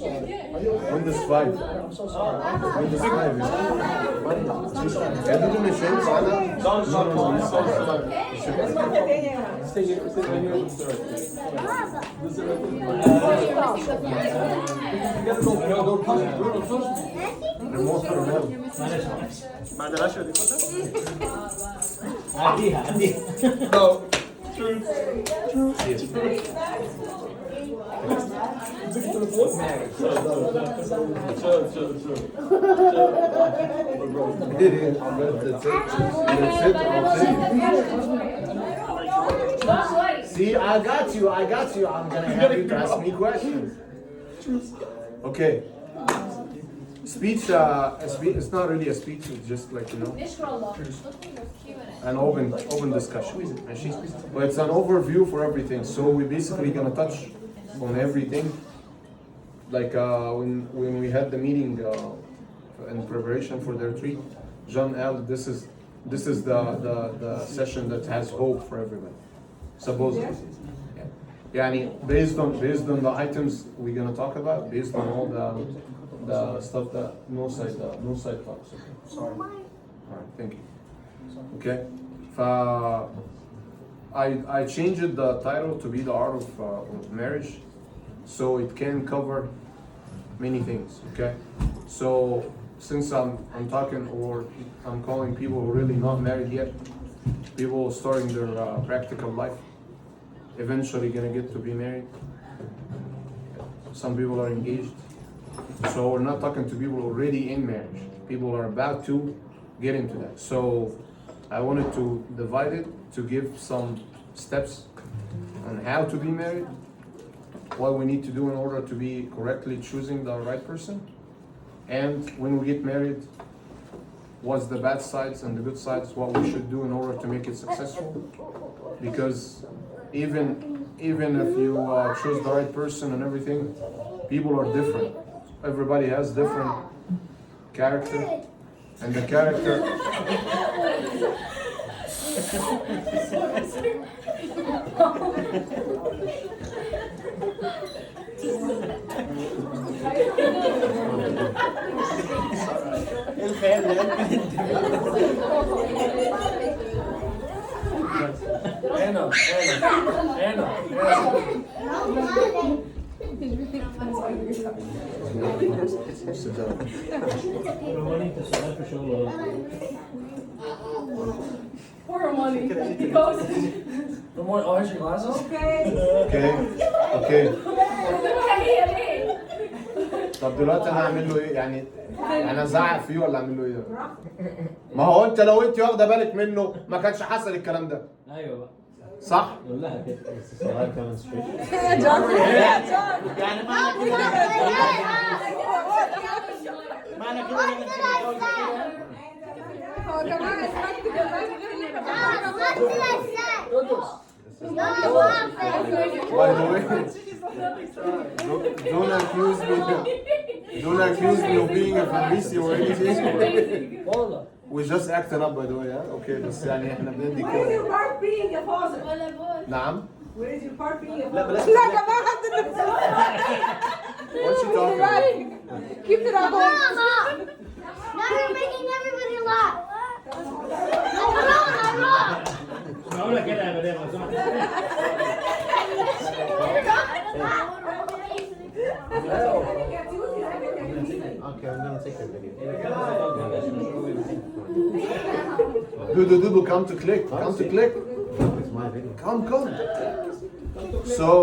Windows 5. Windows 5. يا دول مش هينفع بعد العشاء دي عديها See, I got you. I'm gonna have you to ask me questions. Okay. Speech, it's not really a speech, it's just like, an open discussion. But it's an overview for everything. So we're basically gonna touch on everything. Like when we had the meeting in preparation for the retreat, John L. This is the session that has hope for everybody. Supposedly. Yeah. Based on the items we're gonna talk about, based on all the stuff that no side talks. Okay. Sorry. Alright, thank you. Okay. I changed the title to be the art of marriage, so it can cover many things. Okay. So since I'm talking, or I'm calling people who are really not married yet, people starting their practical life, eventually gonna get to be married. Some people are engaged. So we're not talking to people already in marriage. People are about to get into that. So I wanted to divide it to give some steps on how to be married, what we need to do in order to be correctly choosing the right person, and when we get married, what's the bad sides and the good sides, what we should do in order to make it successful. Because even if you choose the right person and everything, people are different. Everybody has different character, and the character sit down. Poor money. He goes. Oh, here's your glasses? Okay. طب دلوقتي انا هعمل له ايه؟ يعني انا ازعق فيه ولا اعمل له ايه؟ ما هو انت لو انت واخده بالك منه ما كانش حصل الكلام ده. ايوه بقى. صح؟ قول لها كده بس صغير كمان شويه. يعني معنى كده هو كمان By the way, don't accuse me of being a Farisi or anything. والله. We're just acting up by the way, yeah? Okay, بس يعني احنا بندي Where is كده. your part being a father? نعم؟ Where is your part being a لا father? بلاش لا يا جماعة What's she talking about? Keep it at home. Now you're making everybody laugh. I'm wrong. معقولة كده يا مدام لو Okay, I'm gonna take a video. Dudu, come to click. Come to click. It's my video. Come. So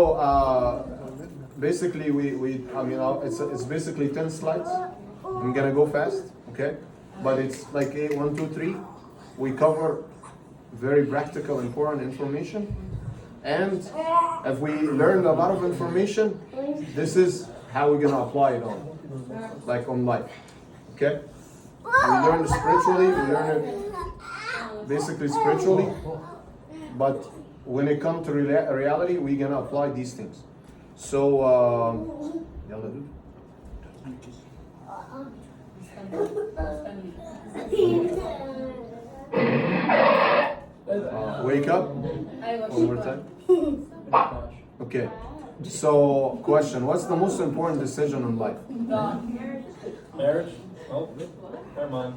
basically it's basically 10 slides. I'm gonna go fast, okay? But it's like 1, 2, 3. We cover very practical, important information. And if we learned a lot of information, this is how we're gonna apply it on, like on life, okay? We learn it spiritually, we learn it basically spiritually, but when it comes to reality, we're gonna apply these things. So, yalla dude. Wake up. One more time. Okay. So, question: what's the most important decision in life? Marriage? Oh, never mind.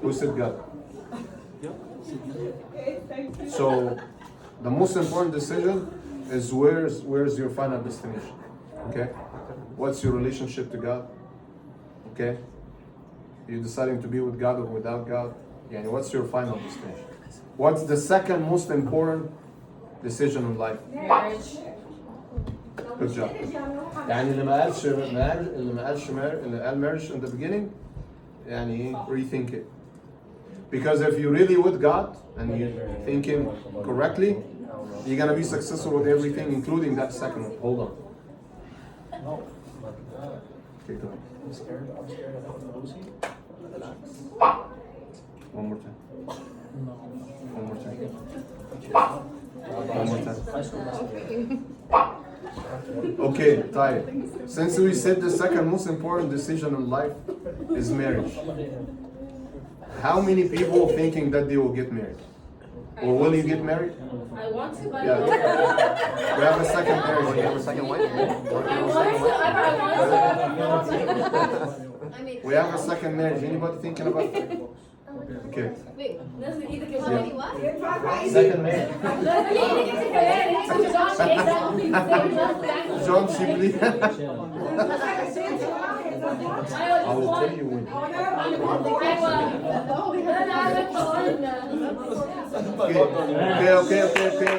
Who said God? So, the most important decision is where's your final destination? Okay, what's your relationship to God? Okay, you deciding to be with God or without God? Yeah, what's your final destination? What's the second most important decision in life? Marriage. Good job. يعني اللي ما قالش اللي قال marriage in the beginning يعني rethink it. Because if you're really with God and you're thinking correctly, you're gonna be successful with everything, including that second one. Hold on. No, not that. Okay, go ahead. I'm scared of Lucy. Relax. One more time. No. One more time. One more time. High school basketball. Okay, Ty. Since we said the second most important decision in life is marriage, how many people thinking that they will get married? Or will you get married? I want to, but Yeah. We have a second marriage. You have a second wife? I want to. I mean, We have a second marriage. Anybody thinking about that? Okay. wait, this is either Yeah. somebody what? Second marriage. John Shibley. I will tell you when.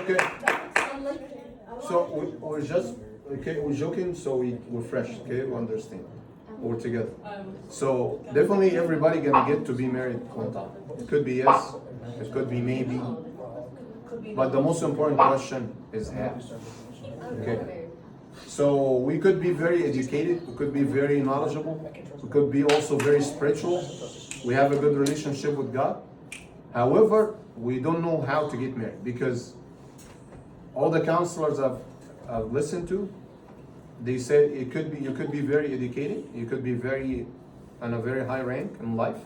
Okay. So we're joking, so we're fresh, okay? We understand. We're together. So definitely everybody gonna get to be married one time. It could be yes, it could be maybe. But the most important question is how. Okay. So we could be very educated, we could be very knowledgeable, we could be also very spiritual. We have a good relationship with God. However, we don't know how to get married because all the counselors I've listened to, they said you could be very educated, you could be very on a very high rank in life,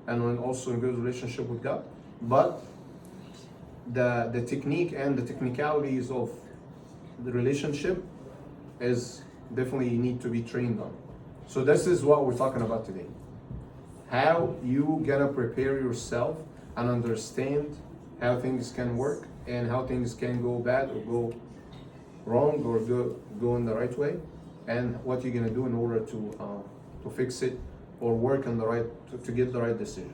and also in good relationship with God. But the technique and the technicalities of the relationship is definitely need to be trained on. So this is what we're talking about today. How you gonna prepare yourself and understand how things can work and how things can go bad or go wrong or go in the right way, and what you're gonna do in order to fix it or work on the right to get the right decision.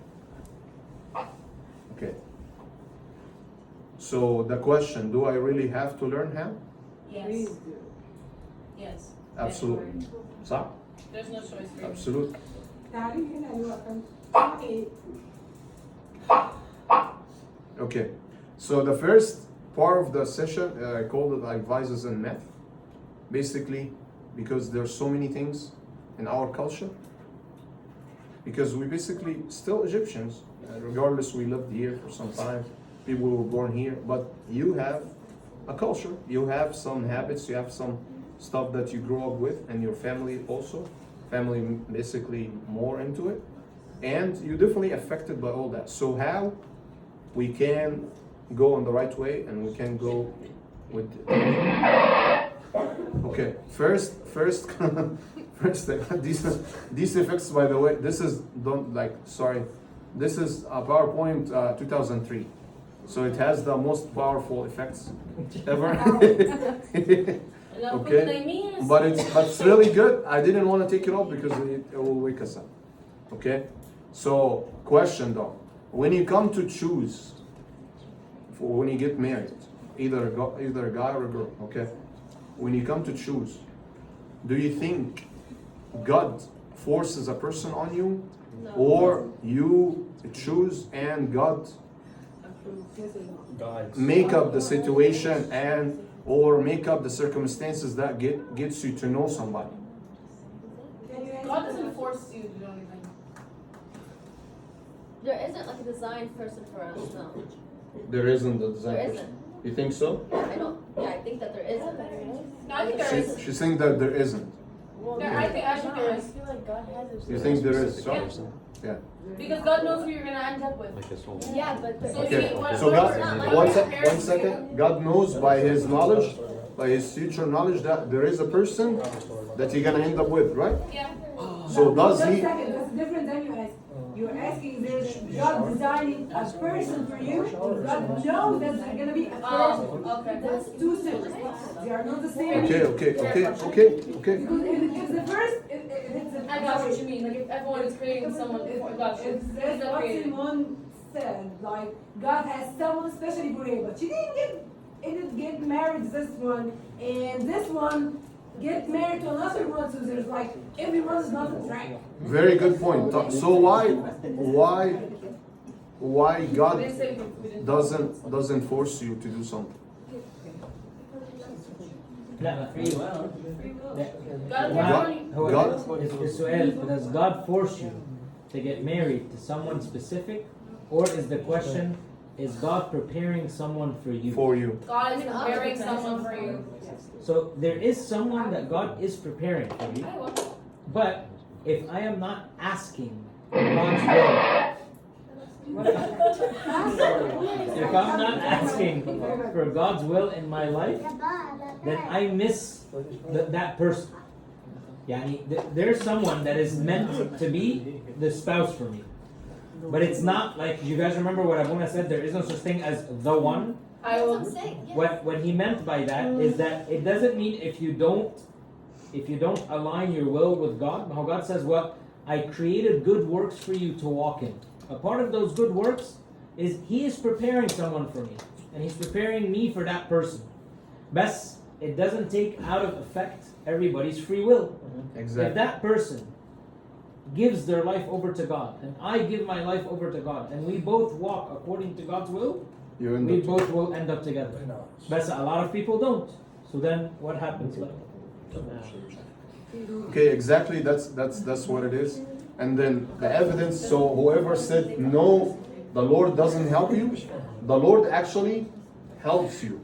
Okay. So the question: do I really have to learn how? Yes. Yes. Absolutely. صح? There's no choice for you. Absolutely. Okay. So the first part of the session, I called it like vices and math. Basically, because there's so many things in our culture. Because we basically still Egyptians, regardless we lived here for some time, people were born here, but you have a culture, you have some habits, you have some stuff that you grew up with, and your family also, family basically more into it, and you're definitely affected by all that. So how we can go in the right way and we can go with okay, first first these effects, by the way, this is this is a PowerPoint 2003, so it has the most powerful effects ever. Okay, but it's really good. I didn't want to take it off because it will wake us up. Okay, so question though, when you come to choose for when you get married, either a guy or a girl, okay, when you come to choose, do you think God forces a person on you, or you choose and God make up the situation and or make up the circumstances that gets you to know somebody? God doesn't force you to do anything. There isn't like a designed person for us, no. There isn't a design There person. isn't. You think so? I think that there isn't. No, I think there is. She's saying that there isn't. I think there is. feel like God has You think there is? Yeah. Yeah. Because God knows who you're gonna end up with. Yeah, but So Okay. see, what- So what- God, not like one your parents second. God knows by His knowledge by his future knowledge that there is a person that you're gonna end up with, right? Yeah. So does Just a he? second, that's different than you ask. You're asking this God designing a person for you. God knows that they're gonna be a person. Okay. That's two separate things. They are not the same. Okay. Because if the first, it's a I got what you mean. Like if everyone is creating someone for God, It's he's that's not what creating. Simone said. Like God has someone especially for you, but she didn't get married to this one, and this one get married to another one. So there's like everyone is not a track. Very good point. So why God They say we didn't. doesn't force you to do something? لا free will. God, God- هو God- السؤال, does God force you to get married to someone specific, or is the question, is God preparing someone for you? For you. God is preparing someone for you. So there is someone that God is preparing for you, I will. but if I am not asking God's will, if I'm not asking for God's will in my life, then I miss that person. Yani, there's someone that is meant to be the spouse for me. But it's not like, you guys remember what Abuna said, there is no such thing as the one. I will. What he meant by that is that it doesn't mean if you don't align your will with God, how God says, well, I created good works for you to walk in. A part of those good works is He is preparing someone for me, and He's preparing me for that person. But it doesn't take out of effect everybody's free will. If Exactly. that person gives their life over to God, and I give my life over to God, and we both walk according to God's will, You end we up. both will end up together. But a lot of people don't. So then what happens? Okay, exactly. That's what it is. And then the evidence. So whoever said no, the Lord doesn't help you. The Lord actually helps you.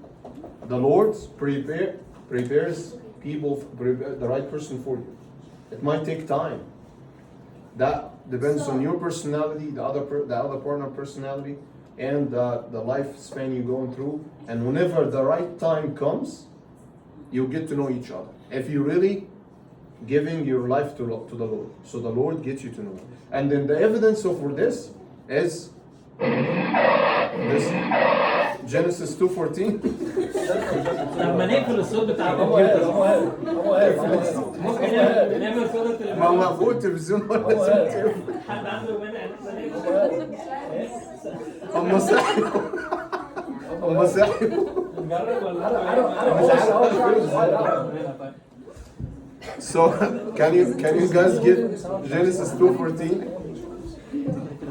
The Lord prepares people, the right person for you. It might take time. That depends on your personality, the other partner personality, and the lifespan you're going through. And whenever the right time comes, you get to know each other. If you really giving your life to the Lord, so the Lord gets you to know. And then the evidence for this is this Genesis 2:14. لما نقفل الصوت بتاع الكمبيوتر ممكن نعمل صوت ما هو تلفزيون ولا صوت. حد عنده مانع هم صحيوا. هم صحيوا. نجرب ولا So can you guys get Genesis 2:14?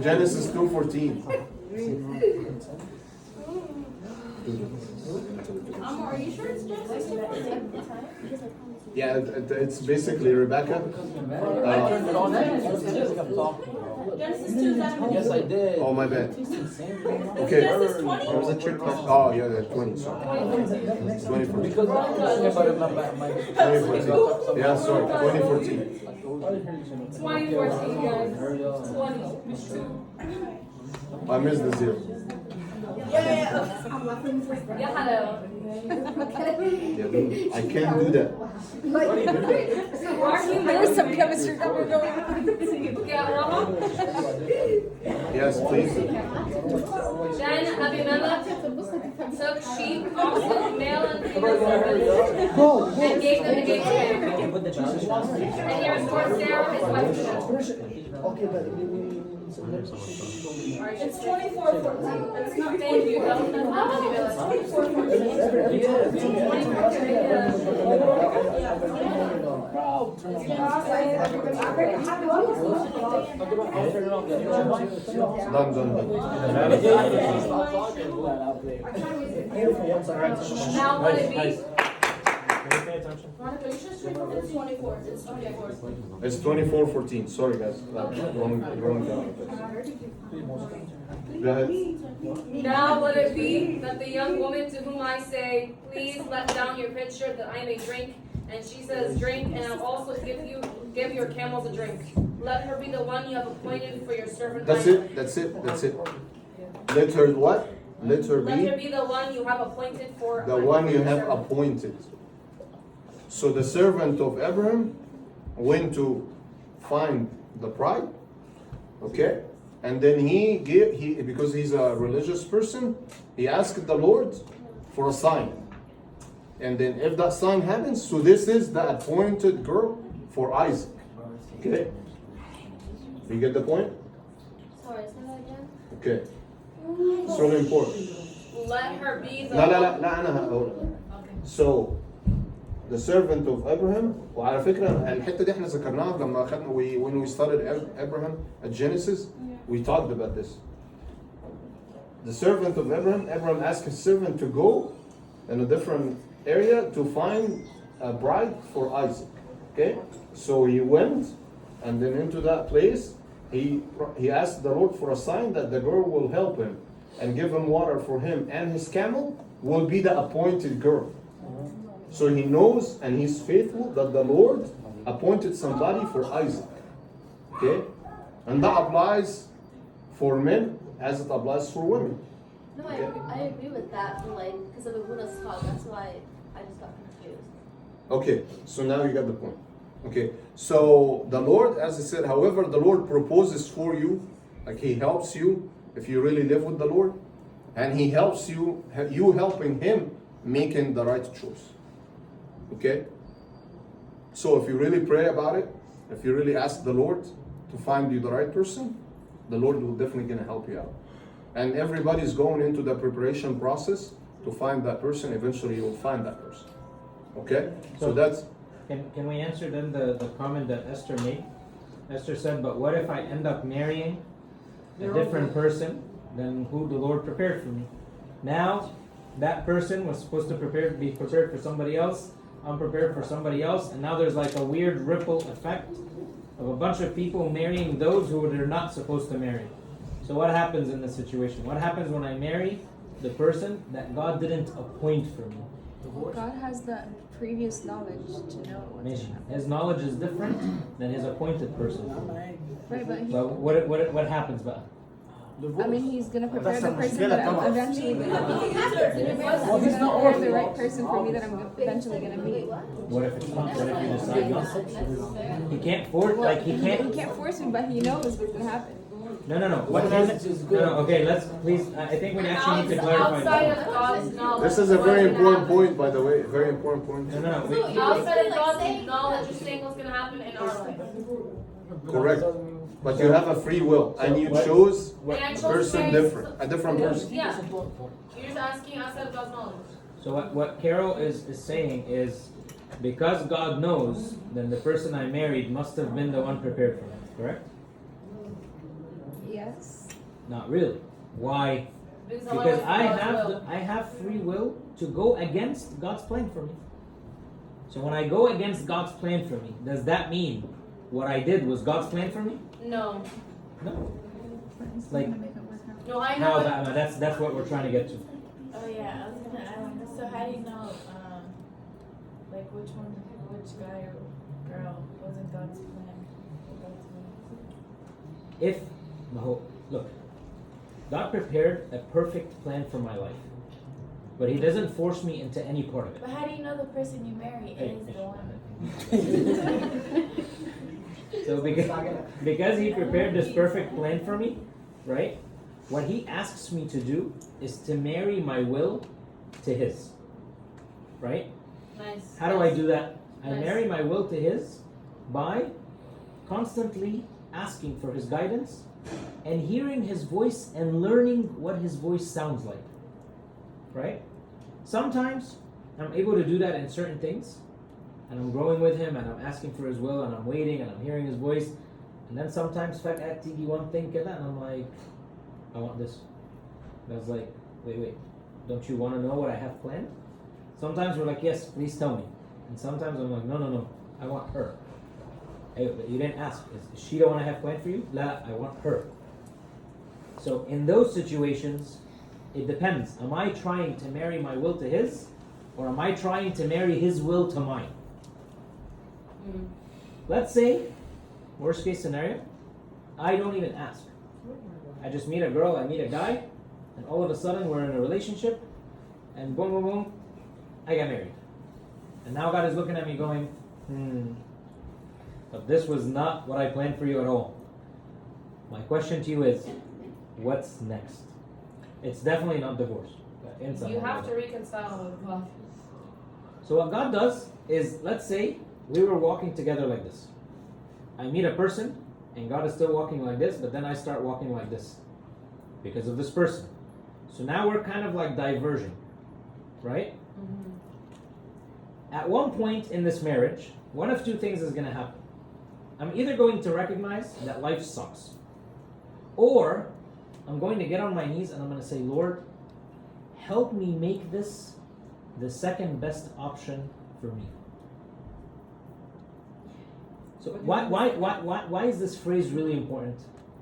Genesis 2:14. Are you sure it's Genesis 2:14? Yeah, it's basically Rebecca. Genesis 2:17. Yes, I did. Oh my bad. Okay. Genesis 20? It was a trick question. Oh yeah, the 20. Sorry. 2014. Because I'm talking about it, my 2014. Yeah, sorry. 2014. 2014, guys. 20. I missed the zero. Yeah, hello. Yeah, dude, I can't do that. There's some chemistry that we're going on. Yeah, Rama. Yes, please. Then Abimelech took sheep, oxen, male and female servants, and gave them to Abraham. And he restored Sarah, his wife, to them. It's 24:14. It's not thank you. That was not Abimelech. 24. Done. Now what it be? Pay attention. Monica, you should straight it's 24. It's 24. It's 24:14. Sorry, guys. Wrong down. Go ahead. Now let it be that the young woman to whom I say, please let down your pitcher that I may drink, and she says, drink, and I'll also give your camels a drink. Let her be the one you have appointed for your servant. That's it. Let her what? Let her Let her be be the one you have appointed for. the one you have appointed. So the servant of Abraham went to find the bride, okay? And then he because he's a religious person, he asked the Lord for a sign. And then if that sign happens, so this is the appointed girl for Isaac. Okay? You get the point? Sorry, say that again? Okay. It's really important. Let her be the لا لا one. لا لا أنا هقول. So the servant of Abraham, وعلى فكرة الحتة دي احنا ذكرناها لما أخذنا when we started Abraham at Genesis, we talked about this. The servant of Abraham asked his servant to go in a different area to find a bride for Isaac. Okay? So he went, and then into that place, he asked the Lord for a sign that the girl will help him and give him water for him and his camel will be the appointed girl. So he knows and he's faithful that the Lord appointed somebody for Isaac. Okay? And that applies for men as it applies for women. No, I agree with that, but like, because of Abuna's talk, that's why I just got confused. Okay, so now you got the point. Okay, so the Lord, as I said, however, the Lord proposes for you, like He helps you if you really live with the Lord, and He helps you, you helping Him making the right choice. Okay? So if you really pray about it, if you really ask the Lord to find you the right person, the Lord will definitely gonna help you out. And everybody's going into the preparation process to find that person. Eventually you will find that person. Okay? So that's... Can we answer then the comment that Esther made? Esther said, but what if I end up marrying a different person than who the Lord prepared for me? Now, that person was supposed to be prepared for somebody else. I'm prepared for somebody else. And now there's like a weird ripple effect of a bunch of people marrying those who they're not supposed to marry. So what happens in this situation? What happens when I marry the person that God didn't appoint for me? God has the previous knowledge to know what's going to happen. His knowledge is different than his appointed person. Right, but he, But what happens? But I mean, he's going to prepare the person that I'm eventually going to meet. Well, He's he's going to not prepare the orthodox. right person for me that I'm eventually going to meet. what if it's not? What if you decide not? He can't force. Well, Like he he can't. can't force me, but he knows what's going to happen. No. What Well, is? is No, good. okay. Let's please. I think we actually need to clarify. Outside that. of God's knowledge. This is a very important point, by the way. Very important point. No. Outside of God's knowledge, you're saying what's gonna happen in our life. Correct. But you have a free will, and you chose And I a chose person very- different, a different person. Yeah. You're just asking outside of God's knowledge. So what Carol is saying is, because God knows, then the person I married must have been the one prepared for me. Correct? Yes. Not really. Why? Because Because I God's will. have free will to go against God's plan for me. So when I go against God's plan for me, does that mean what I did was God's plan for me? No. No. Like No, I know. how what- that's what we're trying to get to. Oh yeah, I was gonna ask. So how do you know, like which guy or girl wasn't God's plan? God's will? If look, God prepared a perfect plan for my life, but He doesn't force me into any part of it. But how do you know the person you marry Hey, is the one? So because He prepared this perfect plan for me, right? What He asks me to do is to marry my will to His. Right? Nice. How do I do that? I Nice. marry my will to His by constantly asking for His guidance and hearing His voice and learning what His voice sounds like. Right? Sometimes I'm able to do that in certain things, and I'm growing with Him and I'm asking for His will and I'm waiting and I'm hearing His voice, and then sometimes فجأة تيجي one thing كده and I'm like, I want this. And I was like, wait, don't you want to know what I have planned? Sometimes we're like, yes, please tell me. And sometimes I'm like, no, I want her. Hey, but you didn't ask. Is she the one I have planned for you? La, I want her. So in those situations, it depends. Am I trying to marry my will to His, or am I trying to marry His will to mine? Let's say, worst case scenario, I don't even ask. I just meet a girl, I meet a guy, and all of a sudden we're in a relationship, and boom, boom, boom, I got married. And now God is looking at me going, but this was not what I planned for you at all. My question to you is, what's next? It's definitely not divorce. You have to reconcile with God. So what God does is, let's say we were walking together like this. I meet a person, and God is still walking like this, but then I start walking like this because of this person. So now we're kind of like diverging, right? At one point in this marriage, one of two things is going to happen. I'm either going to recognize that life sucks, or I'm going to get on my knees and I'm going to say, Lord, help me make this the second best option for me. So why is this phrase really important?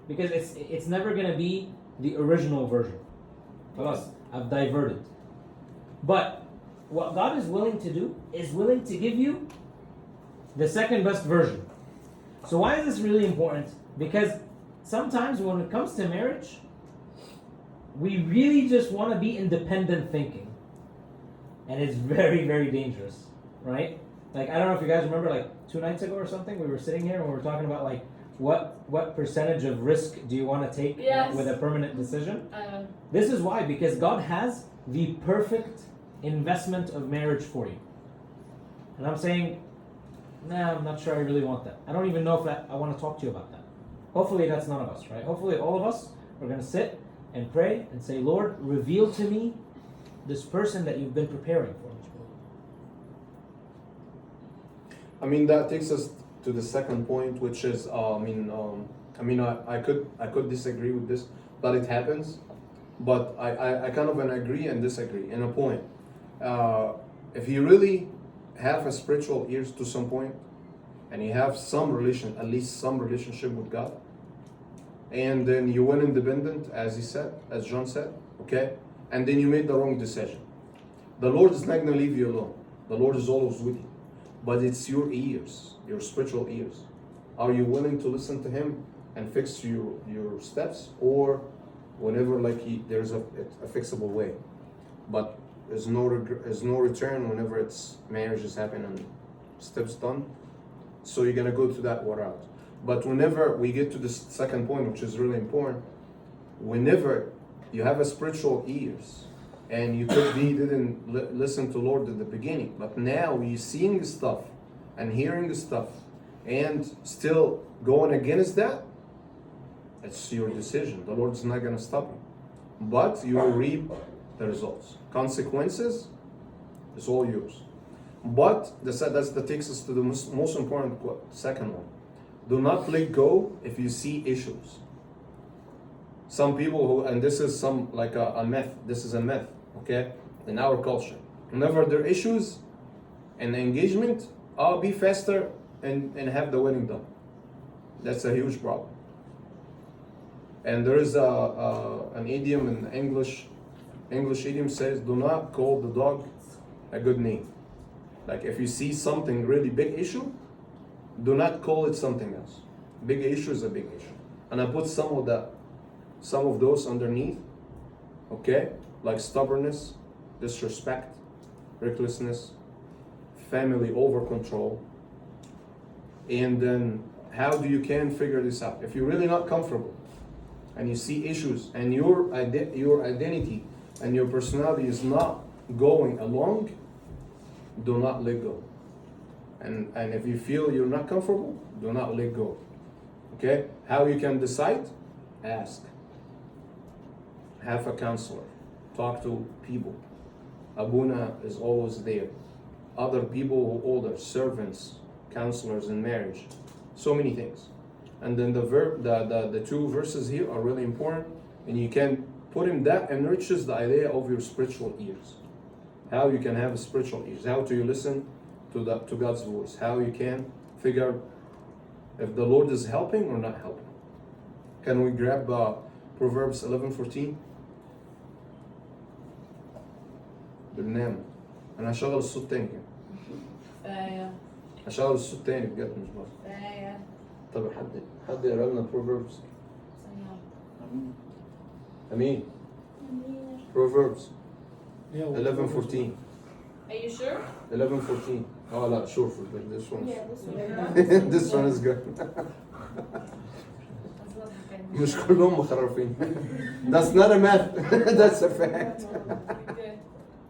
Because it's never going to be the original version. Plus, I've diverted. But what God is willing to do is willing to give you the second best version. So why is this really important? Because sometimes when it comes to marriage, we really just want to be independent thinking. And it's very, very dangerous, right? Like, I don't know if you guys remember, like 2 nights ago or something, we were sitting here and we were talking about like what percentage of risk do you want to take with a permanent decision? This is why, because God has the perfect investment of marriage for you. And I'm saying, nah, I'm not sure I really want that. I don't even know if I want to talk to you about that. Hopefully that's none of us, right? Hopefully all of us are going to sit and pray and say, Lord, reveal to me this person that you've been preparing for me. I mean, that takes us to the second point, which is, I could disagree with this, but it happens. But I kind of agree and disagree in a point. If you really have a spiritual ears to some point, and you have at least some relationship with God, and then you went independent, as John said, okay, and then you made the wrong decision, the Lord is not going to leave you alone. The Lord is always with you. But it's your ears, your spiritual ears. Are you willing to listen to Him and fix your steps, or whenever there's a fixable way, but there's no return whenever it's marriage is happening and steps done. So you're gonna go to that route. But whenever we get to the second point, which is really important, whenever you have a spiritual ears, and you could be didn't listen to Lord at the beginning, but now you're seeing stuff and hearing the stuff and still going against that, it's your decision. The Lord's not going to stop you. But you will reap the results. Consequences is all yours. But that takes us to the most important second one. Do not let go if you see issues. Some people and this is a myth. This is a myth, okay? In our culture. Whenever there are issues and engagement, I'll be faster and have the wedding done. That's a huge problem. And there is an idiom in English idiom says, do not call the dog a good name. Like if you see something really big issue, do not call it something else. Big issue is a big issue. And I put some of those underneath, okay? Like stubbornness, disrespect, recklessness, family over control. And then how do you figure this out? If you're really not comfortable and you see issues and your identity and your personality is not going along, do not let go. And if you feel you're not comfortable, do not let go. Okay? How you can decide? Ask. Have a counselor. Talk to people. Abuna is always there. Other people who are older, servants, counselors in marriage. So many things. And then the two verses here are really important, and you can put in that enriches the idea of your spiritual ears. How you can have spiritual ears. How do you listen to God's voice? How you can figure if the Lord is helping or not helping. Can we grab Proverbs 11:14? برنامج انا هشغل الصوت تاني كده. هشغل الصوت تاني بجد مش بس. طب حد يقرا لنا Proverbs. امين. Proverbs Yeah, 11:14. Are you sure? 11:14. Oh, no, sure for this one. Yeah, this one. This one is good. مش كلهم مخرفين. That's not a math. That's a fact. Good.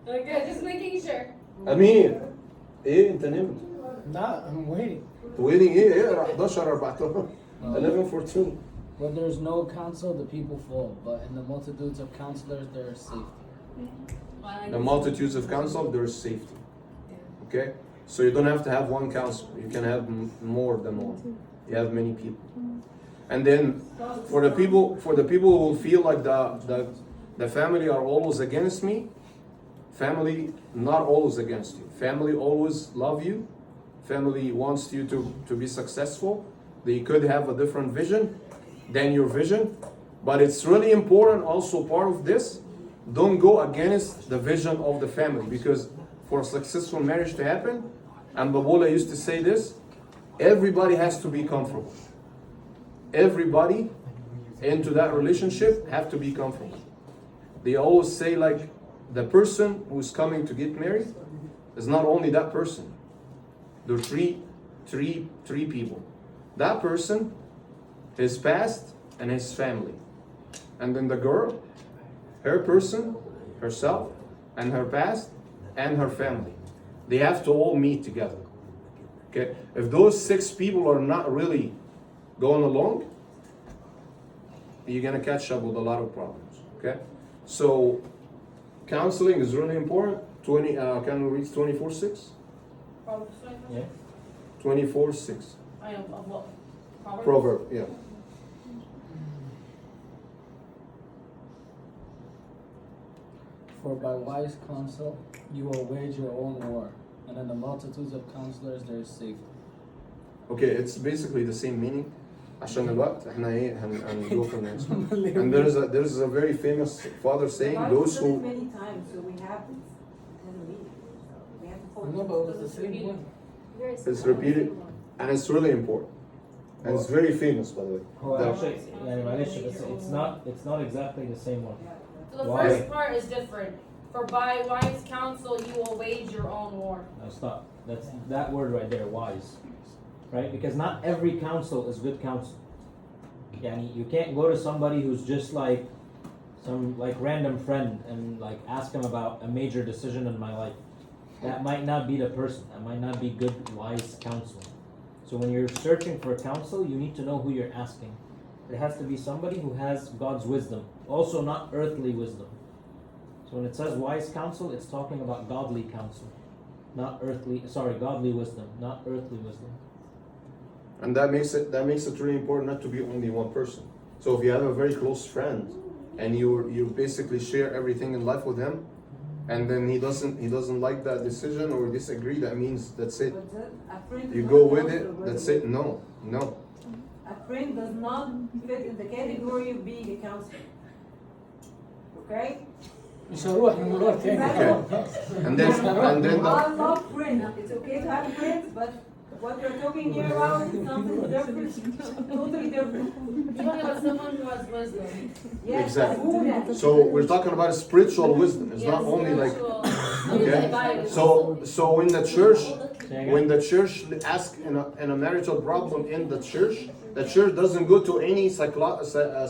Okay, just making sure. أمير إيه أنت نمت؟ Nah, I'm waiting. ويلينج إيه اقرا 11 14 11:14. Where there's no counsel, the people fall, but in the multitudes of counselors, there is safety. The multitudes of counsel, there is safety. Okay, so you don't have to have one counselor. You can have more than one. You have many people. And then for the people who feel like the family are always against me, family not always against you. Family always love you. Family wants you to be successful. They could have a different vision than your vision, but it's really important also part of this. Don't go against the vision of the family, because for a successful marriage to happen, and Babola used to say this, everybody has to be comfortable. Everybody into that relationship have to be comfortable. They always say like the person who's coming to get married is not only that person. There are three people. That person, his past, and his family. And then the girl, her person, herself, and her past, and her family. They have to all meet together. Okay? If those 6 people are not really going along, you're gonna catch up with a lot of problems. Okay? So counseling is really important. Can we read 24:6? Yeah. 24:6. I am of what? Proverb, yeah. For by wise counsel, you will wage your own war, and in the multitudes of counselors, there is safety. Okay, it's basically the same meaning. عشان الوقت احنا ايه هنجو for next one. And there's a very famous father saying those who Many times, so we have this. We have to No, but it was the same one. Very it's simple. repeated, and it's really important. And it's very famous, by the way. Oh, The- actually, yeah, معلش, it's not exactly the same one. So the Why? first part is different. For by wise counsel you will wage your own war. No, stop. That's that word right there, wise. Right? Because not every counsel is good counsel. Yani, you can't go to somebody who's just like some like random friend and like ask him about a major decision in my life. That might not be the person. That might not be good, wise counsel. So when you're searching for counsel, you need to know who you're asking. It has to be somebody who has God's wisdom, also not earthly wisdom. So when it says wise counsel, it's talking about godly counsel, not godly wisdom, not earthly wisdom. And that makes it really important not to be only one person. So if you have a very close friend and you basically share everything in life with him, and then he doesn't like that decision or disagree, that means that's it. But a friend You is go not with also it, a that's brother. it. No. A friend does not fit in the category of being a counselor. Okay? مش هروح الموضوع تاني. And then I love friends. It's okay to have friends, but what we're talking here about is something different, totally different. You're talking about someone who has wisdom. Yes, Exactly. Abuna. So we're talking about spiritual wisdom. It's not only like okay. So when the church asks in a marital problem in the church doesn't go to any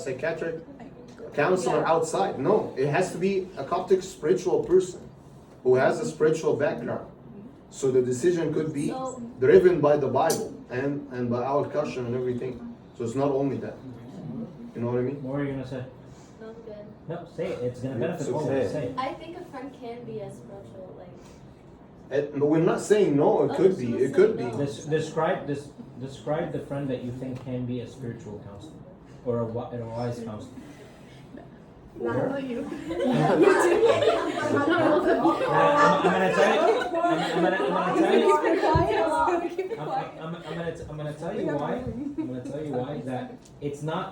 psychiatric counselor outside. No, it has to be a Coptic spiritual person who has a spiritual background. So the decision could be driven by the Bible and by our caution and everything. So it's not only that. You know what I mean? What are you gonna say? No, good. No, say it. It's gonna benefit So all of say us. Say it. I think a friend can be a spiritual, like. No, we're not saying no. It could be. It could be. Describe the friend that you think can be a spiritual counselor or a wise counselor. Not you. I'm gonna tell you. I'm gonna tell you why. I'm gonna tell you why that it's not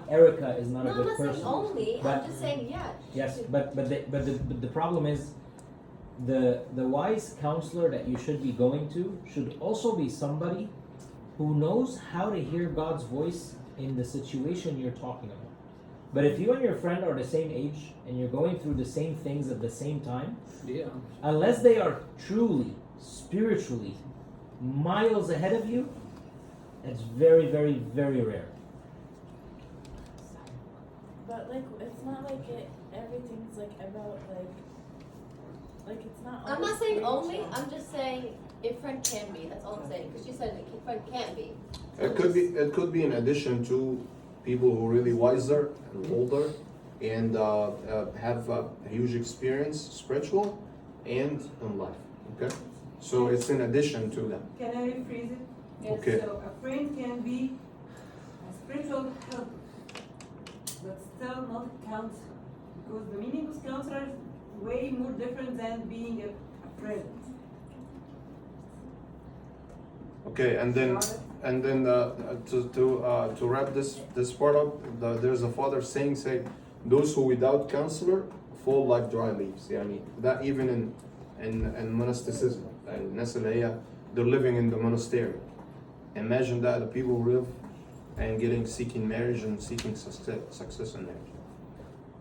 Erica is not a No, I'm good not saying person. only, But- I'm just saying, yeah. Yes, but the problem is the wise counselor that you should be going to should also be somebody who knows how to hear God's voice in the situation you're talking about. But if you and your friend are the same age and you're going through the same things at the same time, Yeah. unless they are truly, spiritually, miles ahead of you, it's very, very, very rare. But like, it's not like everything's like about like it's not. I'm not saying only, I'm just saying a friend can be, that's all I'm saying, because you said a friend can be. It could be in addition to people who are really wiser and older and have a huge experience, spiritual and in life. Okay, so it's in addition to them. Can I rephrase it? Yes. Okay. So a friend can be a spiritual helper, but still not a counselor, because the meaning of counselor is way more different than being a friend. Okay, and then to wrap this part up, there's a father saying, those who without counselor fall like dry leaves. يعني that even in monasticism, الناس اللي هي they're living in the monastery. Imagine that the people who live and seeking marriage and seeking success in marriage.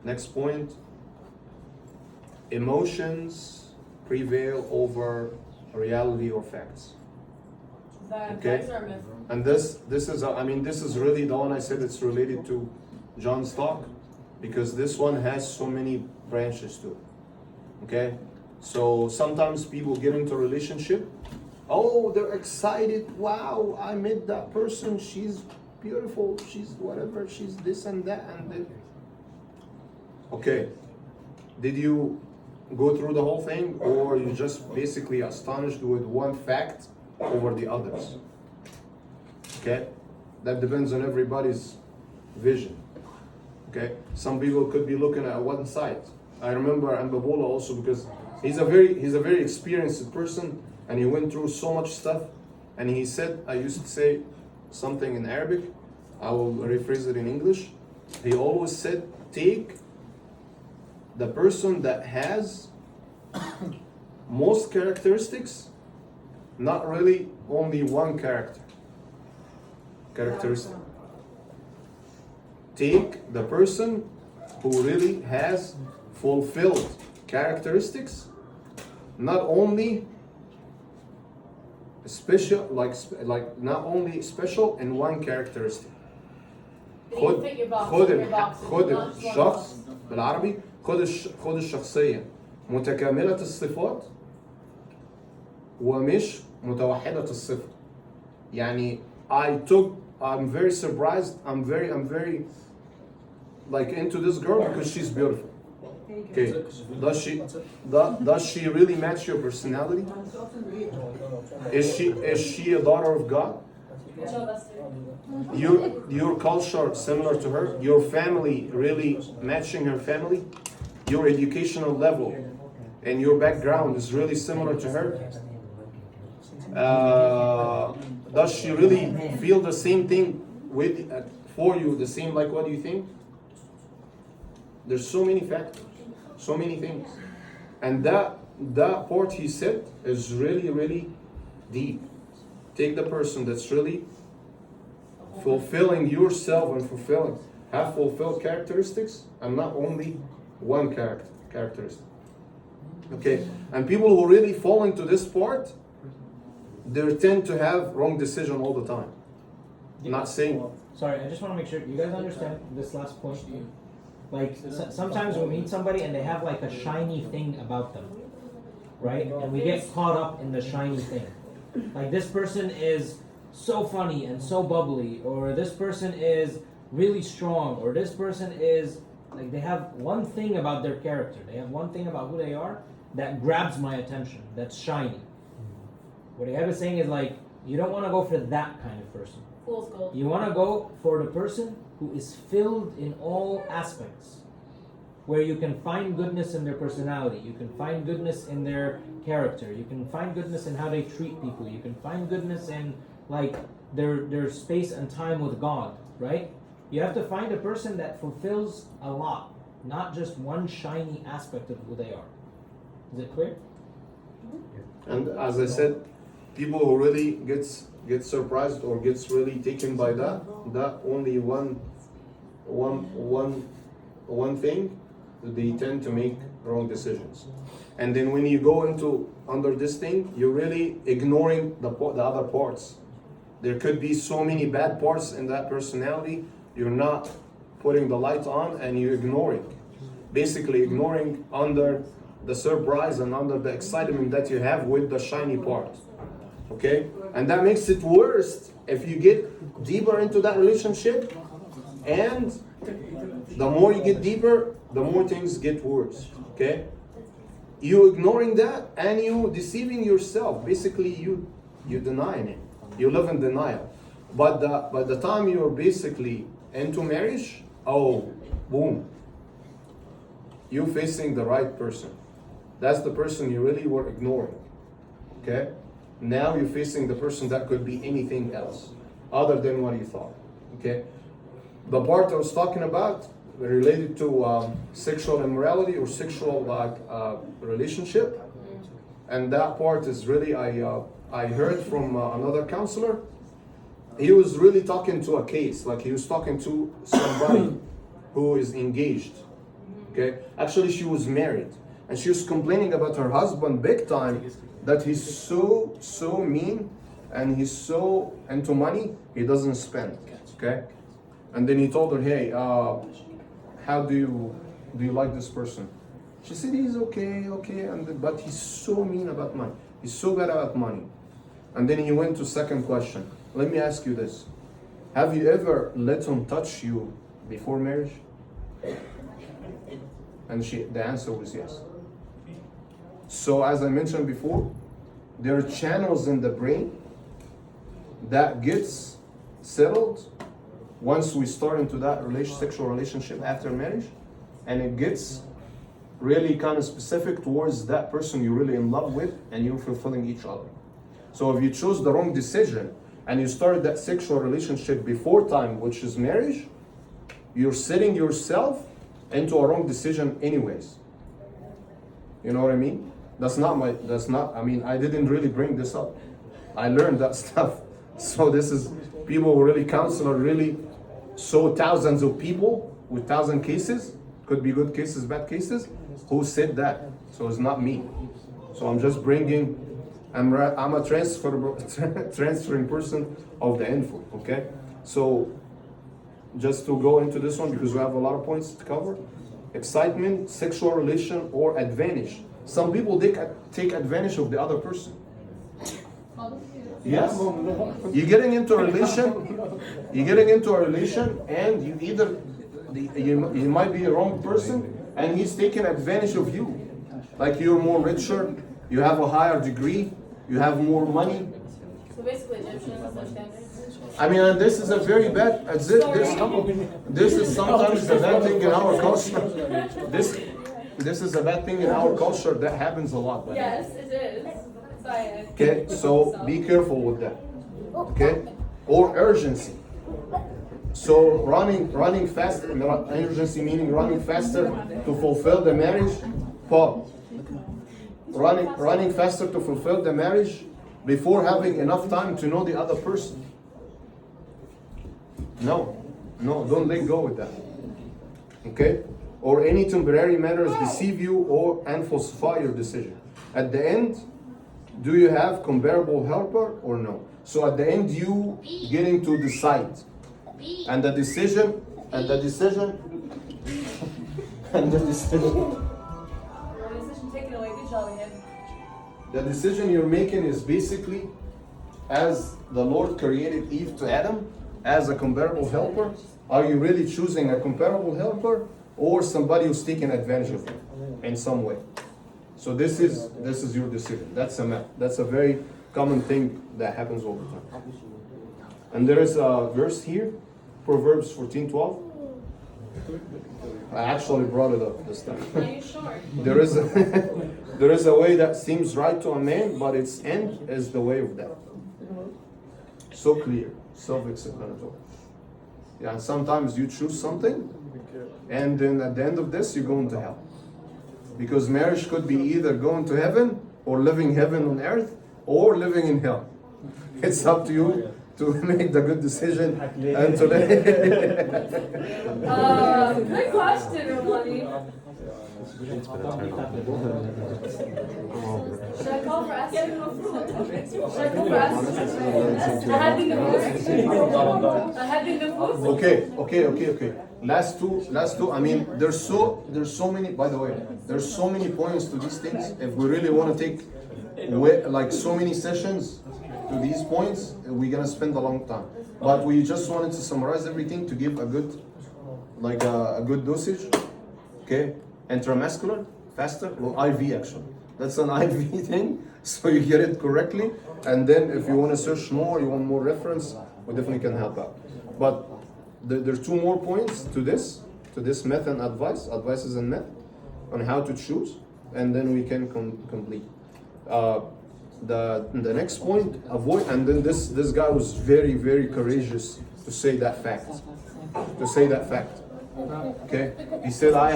Next point: emotions prevail over reality or facts. Okay, and this is this is really the one I said it's related to John's talk, because this one has so many branches to it. Okay, so sometimes people get into a relationship, oh, they're excited, wow, I met that person, she's beautiful, she's whatever, she's this and that and then. Okay, did you go through the whole thing, or you just basically astonished with one fact over the others? Okay, that depends on everybody's vision. Okay, some people could be looking at one side. I remember Ambabola also, because he's a very experienced person and he went through so much stuff, and he said, I used to say something in Arabic, I will rephrase it in English. He always said, take the person that has most characteristics, not really only one characteristic. Take the person who really has fulfilled characteristics, not only special, like not only special in one characteristic. خد الشخص بالعربي، خد الشخصية متكاملة الصفات ومش متوحدة الصفة. يعني I'm very surprised, I'm very like into this girl because she's beautiful. Okay, does she really match your personality? Is she a daughter of God? Your culture similar to her? Your family really matching her family? Your educational level and your background is really similar to her? Does she really feel the same thing for you, the same like what you think? There's so many factors, so many things. And that part he said is really deep. Take the person that's really fulfilling yourself and have fulfilled characteristics, and not only one characteristic. Okay, and people who really fall into this part, they tend to have wrong decision all the time. Not saying. Sorry, I just want to make sure you guys understand this last point. Like sometimes we meet somebody and they have like a shiny thing about them, right? And we get caught up in the shiny thing. Like this person is so funny and so bubbly, or this person is really strong, or this person is like, they have one thing about their character, they have one thing about who they are that grabs my attention, that's shiny. What Ehab is saying is like, you don't want to go for that kind of person. Fool's gold. You want to go for the person who is filled in all aspects, where you can find goodness in their personality, you can find goodness in their character, you can find goodness in how they treat people, you can find goodness in like their space and time with God, right? You have to find a person that fulfills a lot, not just one shiny aspect of who they are. Is it clear? And as I said, people who really get surprised or gets really taken by that only one one thing, they tend to make wrong decisions. And then when you go into under this thing, you're really ignoring the other parts. There could be so many bad parts in that personality. You're not putting the light on, and you're ignoring. Basically ignoring under the surprise and under the excitement that you have with the shiny part. Okay? And that makes it worse if you get deeper into that relationship, and the more you get deeper, the more things get worse. Okay? You ignoring that and you deceiving yourself. Basically you denying it. You live in denial. But the time you're basically into marriage, oh, boom. You're facing the right person. That's the person you really were ignoring. Okay? Now you're facing the person that could be anything else other than what you thought. Okay? The part I was talking about related to sexual immorality or sexual relationship, and that part is really I heard from another counselor. He was really talking to a case, like he was talking to somebody who is engaged. Okay, actually she was married, and she was complaining about her husband big time, that he's so mean and he's so into money, he doesn't spend. Okay, and then he told her, hey, how do you like this person? She said he's okay, but he's so mean about money. He's so bad about money. And then he went to second question. Let me ask you this: have you ever let him touch you before marriage? And the answer was yes. So as I mentioned before, there are channels in the brain that gets settled once we start into that sexual relationship after marriage, and it gets really kind of specific towards that person you're really in love with and you're fulfilling each other. So if you chose the wrong decision and you started that sexual relationship before time, which is marriage, you're setting yourself into a wrong decision anyways. You know what I mean? I didn't really bring this up. I learned that stuff. So this is, people who really counsel or really saw thousands of people with 1,000 cases, could be good cases, bad cases, who said that. So it's not me. So I'm just bringing, I'm a transferring person of the info, okay? So just to go into this one, because we have a lot of points to cover. Excitement, sexual relation, or advantage. Some people take advantage of the other person. Yes. You're getting into a relation, and you either you might be a wrong person, and he's taking advantage of you. Like you're more richer, you have a higher degree, you have more money. So basically, Egyptians are standards. I mean, and this is a very bad. This is sometimes a bad thing in our culture. This is a bad thing in our culture that happens a lot. Yes, it is. Okay, so be careful with that. Okay, or urgency. So running fast. Urgency meaning running faster to fulfill the marriage. Paul. Running faster to fulfill the marriage before having enough time to know the other person. No, don't let go with that. Okay? Or any temporary matters deceive you and falsify your decision. At the end, do you have comparable helper or no? So at the end, you getting to decide. And the decision the decision you're making is basically, as the Lord created Eve to Adam, as a comparable helper. Are you really choosing a comparable helper or somebody who's taking advantage of you in some way? So this is your decision. That's a very common thing that happens all the time. And there is a verse here, Proverbs 14:12. I actually brought it up this time. Are you sure? There is a way that seems right to a man, but its end is the way of death. So clear, self-explanatory. Yeah, and sometimes you choose something, and then at the end of this, you're going to hell. Because marriage could be either going to heaven, or living heaven on earth, or living in hell. It's up to you to make the good decision and to Good question, Romani. Should I call for asking? Should I call for asking? Having the food? Okay. Last two. I mean, there's so many. By the way, there's so many points to these things. If we really want to take like so many sessions to these points, we're gonna spend a long time. But we just wanted to summarize everything to give a good, like a good dosage. Okay, intramuscular, faster, well, IV actually. That's an IV thing, so you get it correctly. And then if you want to search more, you want more reference, we definitely can help out. But there's two more points to this myth and advices and myth on how to choose, and then we can complete. The next point, avoid, and then this guy was very, very courageous to say that fact. Okay, he said, I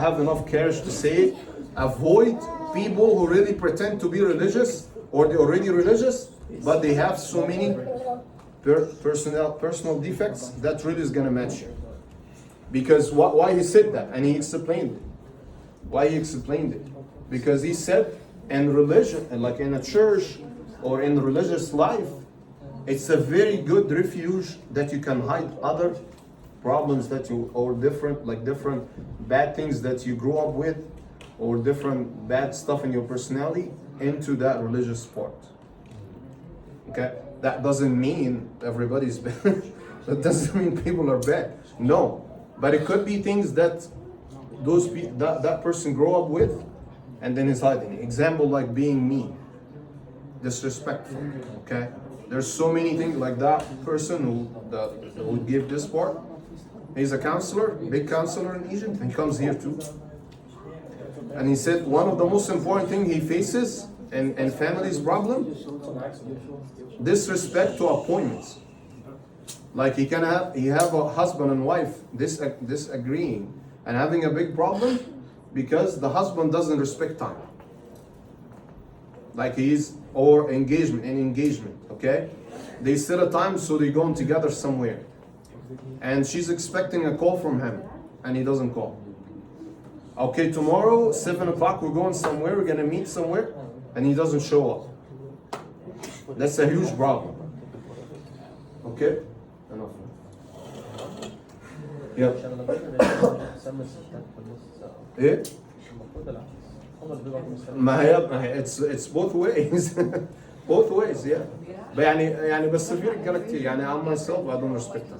have enough courage to say it. Avoid people who really pretend to be religious, or they're already religious, but they have so many personal defects that really is gonna match you. Because why he said that, and he explained it. Why he explained it? Because he said, in religion, and like in a church or in religious life, it's a very good refuge that you can hide other problems that you, or different bad things that you grew up with, or different bad stuff in your personality into that religious part. Okay, that doesn't mean everybody's bad. That doesn't mean people are bad. No, but it could be things that that person grew up with, and then is hiding. Example, like being mean, disrespectful. Okay, there's so many things like that person who would give this part. He's a counselor, big counselor in Egypt, and he comes here too. And he said one of the most important things he faces in family's problem, disrespect to appointments. Like he have a husband and wife disagreeing and having a big problem because the husband doesn't respect time. Like or engagement, okay? They set a time so they go together somewhere. And she's expecting a call from him, and he doesn't call. Okay, tomorrow, 7 o'clock, we're going somewhere, we're gonna meet somewhere, and he doesn't show up. That's a huge problem. Okay? Enough. Yeah. ايه؟ ما هي it's both ways. Both ways, yeah. يعني بس في رجاله كتير يعني I'm myself I don't respect them.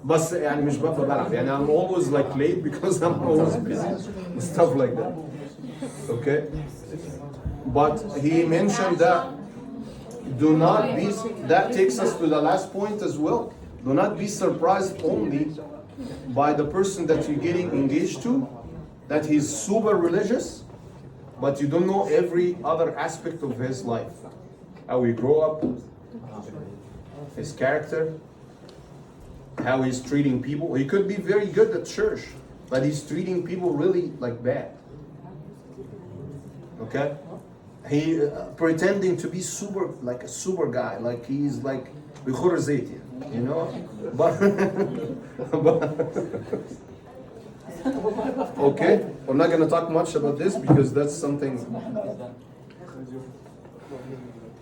بس يعني مش ببقى بلعب يعني I'm always like late because I'm always busy stuff like that. Okay? But he mentioned that do not be, that takes us to the last point as well. Do not be surprised only by the person that you're getting engaged to, that he's super religious, but you don't know every other aspect of his life. How he grew up, his character, how he's treating people. He could be very good at church, but he's treating people really like bad. Okay? He pretending to be super, like a super guy, like he's like بخور الزيت, you know? But okay, I'm not gonna talk much about this because that's something.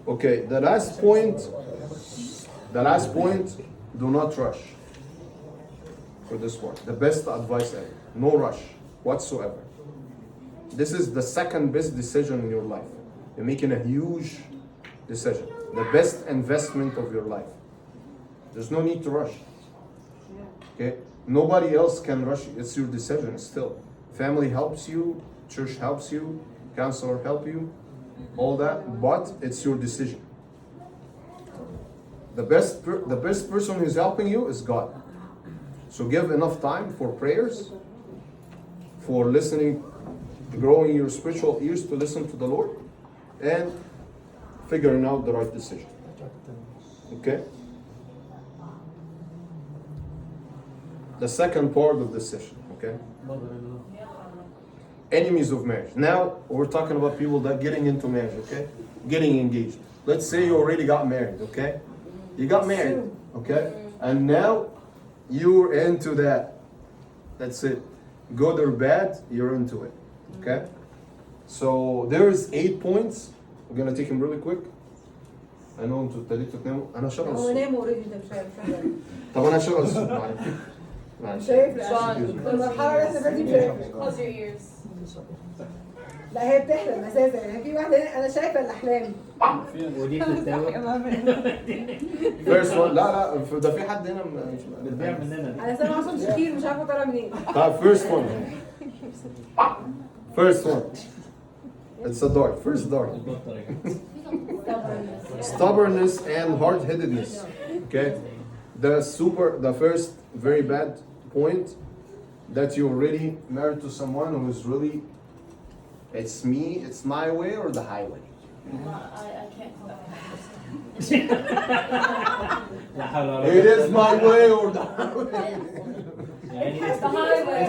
Okay, the last point, do not rush for this one. The best advice ever, no rush whatsoever. This is the second best decision in your life. You're making a huge decision, the best investment of your life. There's no need to rush. Okay, nobody else can rush you. It's your decision still. Family helps you, church helps you, counselor help you, all that, but it's your decision. The best person who's helping you is God. So give enough time for prayers, for listening, growing your spiritual ears to listen to the Lord, and figuring out the right decision. Okay? The second part of the session, okay? Enemies of marriage. Now we're talking about people that getting into marriage, okay? Getting engaged. Let's say you already got married, okay? You got married, okay? And now you're into that. That's it. Good or bad, you're into it, okay? So there's 8 points. We're gonna take them really quick. I know انتوا ابتديتوا تناموا. انا شغل هو الصوت. نام اوريدي انت مش عارف. طب انا شغل الصوت معاك. معلش. شايف المرحله اللي احنا فيها دي شايف. Close your ears. لا هي بتحلم اساسا يعني في واحده هنا انا شايفه الاحلام. ودي بتتساوي. First one. لا ده في حد هنا بتبيع مننا دي. انا سامعه صوت كتير مش عارفه طالع منين. طيب first one. First one. It's a dart. First dart. Stubbornness and hard-headedness. Okay. The first very bad point that you're already married to someone who is really, it's me, it's my way or the highway. I can't call لا حول ولا قوة. It is my way or the highway. يعني The highway.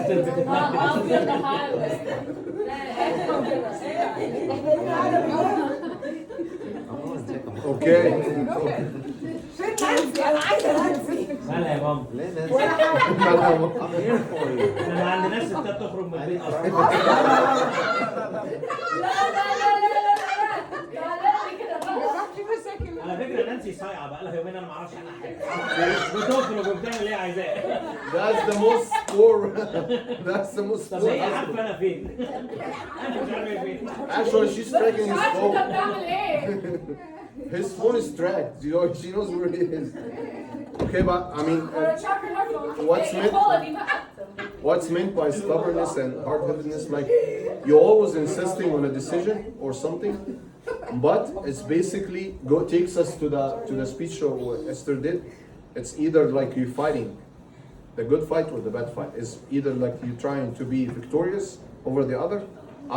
I'll be on the highway. Okay. فين نانسي؟ انا عايزه نانسي. مالها يا ماما؟ ليه ناس؟ ولا حاجه. I'm here for you. احنا ما عندناش ستات تخرج من البيت اصلا. في مشاكل. على فكره نانسي صايعه بقى لها يومين انا ما اعرفش عنها حاجه. بتخرج وبتعمل اللي هي عايزاه. That's the most poor. That's the most طب poor. هي عارفه انا فين؟ انا مش عارف هي فين. Actually, she's tracking his عارفة phone. انت بتعمل ايه؟ His phone is tracked. You know, she knows where it is. Okay, but I mean, what's meant by stubbornness and hard-headedness? Like you're always insisting on a decision or something, but it's basically takes us to the speech of what Esther did. It's either like you fighting the good fight or the bad fight. It's either like you trying to be victorious over the other.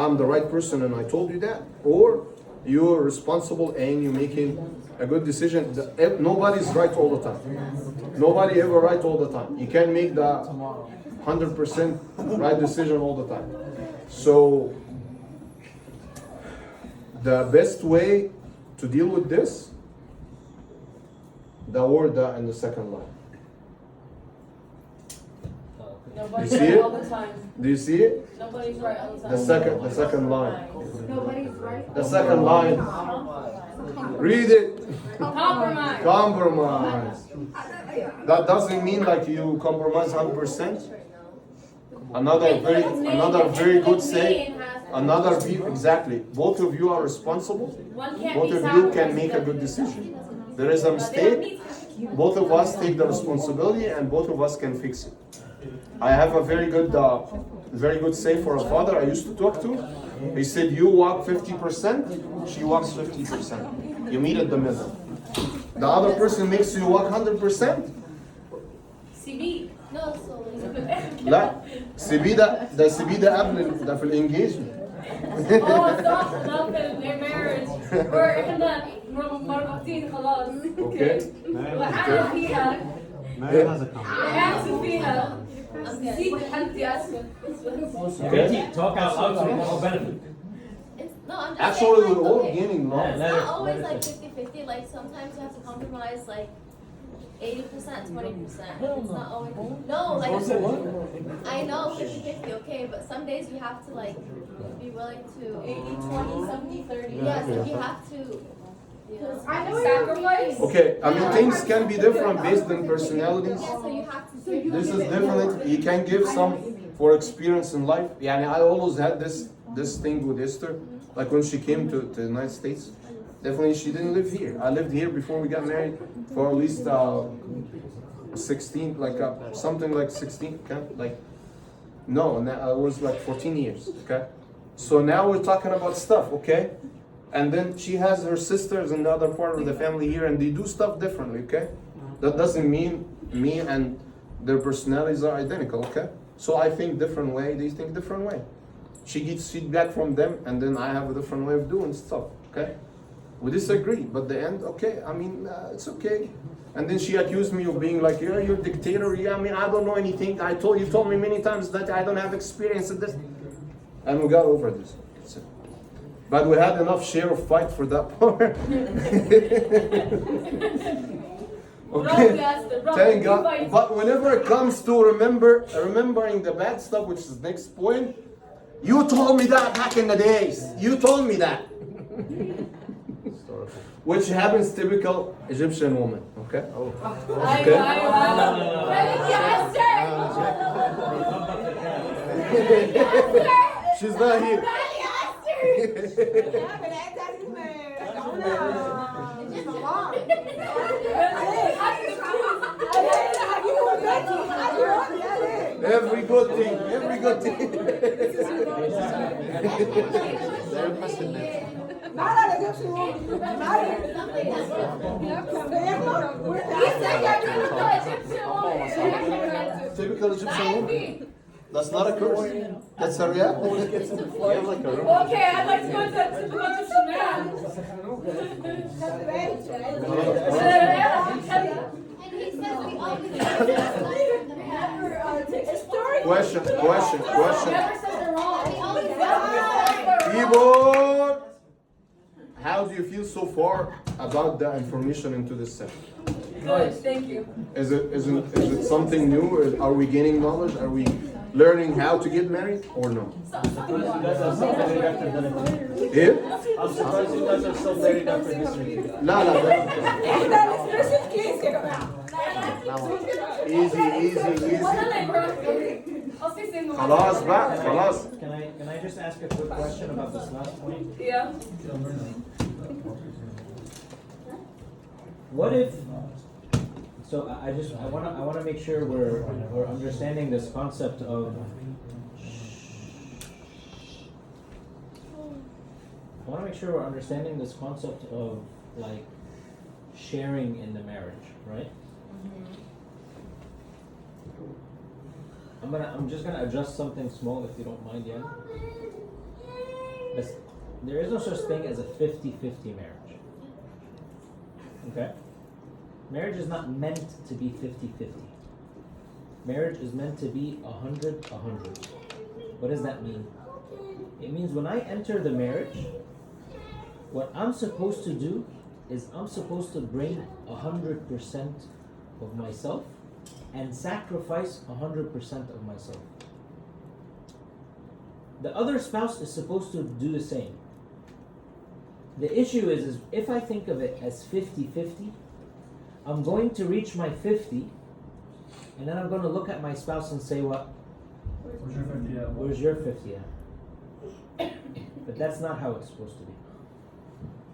I'm the right person and I told you that, or you're responsible and you're making a good decision. Nobody's right all the time. Nobody ever right all the time. You can't make the 100% right decision all the time. So the best way to deal with this, the word in the second line. Nobody's You see right it? all the time. Do you see it? Nobody's right all the time. The second line. Nobody's right. The second line. Read it. Compromise. Compromise. That doesn't mean like you compromise 100%. Another very good say. Another view, exactly. Both of you are responsible. One can't Both be of you can sacrificed. make a good decision. There is a mistake. Both of us take the responsibility, and both of us can fix it. I have a very good say for a father I used to talk to. He said, "You walk 50%, she walks 50%. You meet at the middle. The other person makes you walk 100%. CB. No, so لا سي بي ده سي بي ده قبل ده في الانجيجمنت. اه صح ده في المارج واحنا مربوطين خلاص. اوكي. وقعنا فيها Mary has a comment. وقعت فيها نسيت حالتي اسفه. بنتي talk out loud so we all benefit. it's, no, I'm just Actually, saying, we're like, all okay, gaining Yeah, knowledge. let it's her- not always let her like say. 50-50. Like sometimes you have to compromise like 80%, 20%. It's not always. No, like I know 50-50, okay, but some days you have to like be willing to 80-20, 70-30. Yes, like you have to. You know, I know Sacrifice. Okay, I mean things can be different based on personalities. yeah, so you have to. This is different. You can give some for experience in life. Yeah, I always had this thing with Esther. Like when she came to the United States, definitely she didn't live here. I lived here before we got married for at least 16, like something like 16. Okay, like no, it was like 14 years. Okay, so now we're talking about stuff. Okay. And then she has her sisters in the other part of the family here, and they do stuff differently, okay? That doesn't mean me and their personalities are identical, okay? So I think different way, they think different way. She gets feedback from them, and then I have a different way of doing stuff, okay? We disagree, but the end, okay, I mean, it's okay. And then she accused me of being like, yeah, you're a dictator, yeah, I mean, I don't know anything. You told me many times that I don't have experience in this. And we got over this. So, but we had enough share of fight for that part. Okay? Wrong. Thank God. But whenever it comes to remembering the bad stuff, which is the next point, you told me that back in the days. You told me that. Which happens typical Egyptian woman. Okay? Okay? She's not here. Every good thing. They're requested now. Typical Egyptian woman. That's not a curse. That's a reality. Okay, I'd like to go to the typical Egyptian man. Question. Never said they're wrong. People, how do you feel so far about the information into this section? Good, thank you. Is it something new? Are we gaining knowledge? Are we learning how to get married or no? I'm surprised you guys are so married after dinner. Here? I'm surprised you guys are so married after this meeting. لا easy I'll stay single. خلاص بقى خلاص. Can I just ask a quick question about this last point? Yeah. What if? So I wanna make sure we're understanding this concept of. I wanna make sure we're understanding this concept of like sharing in the marriage, right? I'm just gonna adjust something small if you don't mind, Jan. There is no such thing as a 50-50 marriage. Okay? Marriage is not meant to be 50-50. Marriage is meant to be 100-100. What does that mean? It means when I enter the marriage, what I'm supposed to do is I'm supposed to bring 100% of myself and sacrifice 100% of myself. The other spouse is supposed to do the same. The issue is if I think of it as 50-50, I'm going to reach my 50, and then I'm going to look at my spouse and say, what? Where's your 50 at? Where's your 50 at? But that's not how it's supposed to be.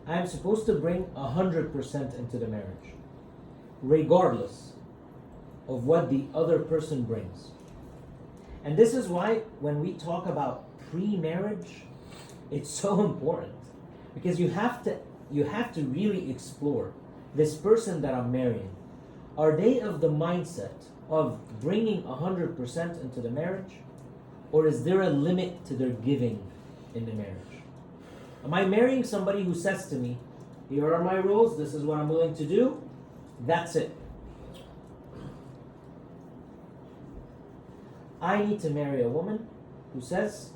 I'm supposed to bring 100% into the marriage, regardless of what the other person brings. And this is why when we talk about pre-marriage, it's so important. Because you have to really explore this person that I'm marrying. Are they of the mindset of bringing 100% into the marriage? Or is there a limit to their giving in the marriage? Am I marrying somebody who says to me, here are my rules, this is what I'm willing to do, that's it? I need to marry a woman who says,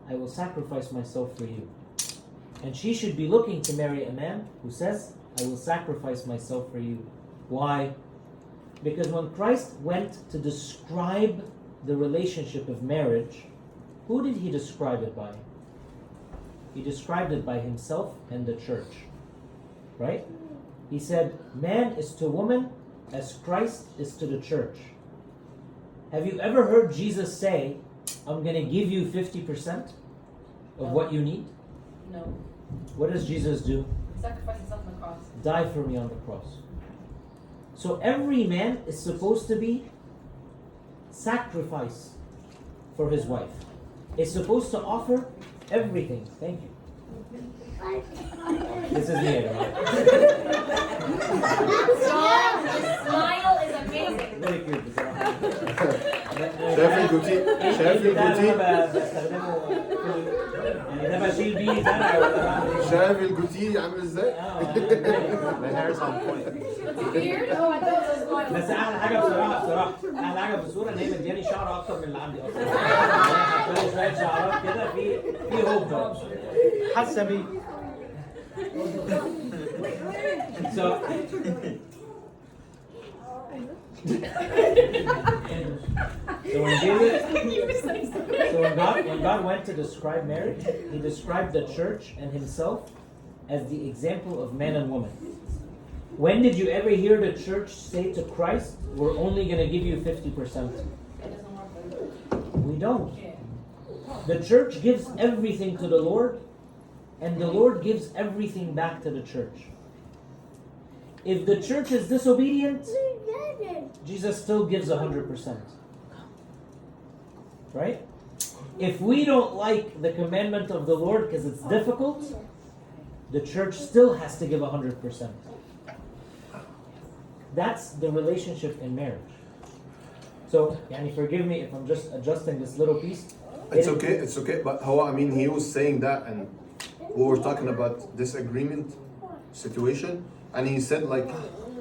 I will sacrifice myself for you. And she should be looking to marry a man who says, I will sacrifice myself for you. Why? Because when Christ went to describe the relationship of marriage, who did he describe it by? He described it by himself and the church. Right? He said, man is to woman as Christ is to the church. Have you ever heard Jesus say, I'm going to give you 50% of what you need? No. What does Jesus do? Sacrifice himself on the cross. Die for me on the cross. So every man is supposed to be sacrifice for his wife. Is supposed to offer everything. Thank you. This is me. Smile is amazing. Very cute. شايف الجوتي شايف الجوتي يعني ده بشيل بيه زرع ولا بعمل ايه؟ شايف الجوتي عامل ازاي؟ The hair's on point. Weird? Oh, I thought it was smile. بس احلى حاجه بصراحه احلى حاجه في الصوره ان هي مدياني شعر اكتر من اللي عندي اصلا. يعني حاطه لي شويه شعرات كده في هوب. حاسه بيه. So when David, so when God went to describe marriage, He described the church and Himself as the example of man and woman. When did you ever hear the church say to Christ, "We're only going to give you 50%"? We don't. The church gives everything to the Lord, and the Lord gives everything back to the church. If the church is disobedient, Jesus still gives 100%. Right? If we don't like the commandment of the Lord because it's difficult, the church still has to give 100%. That's the relationship in marriage. So, Yani, forgive me if I'm just adjusting this little piece. It's okay. But how, I mean, he was saying that, and we were talking about disagreement situation, and he said like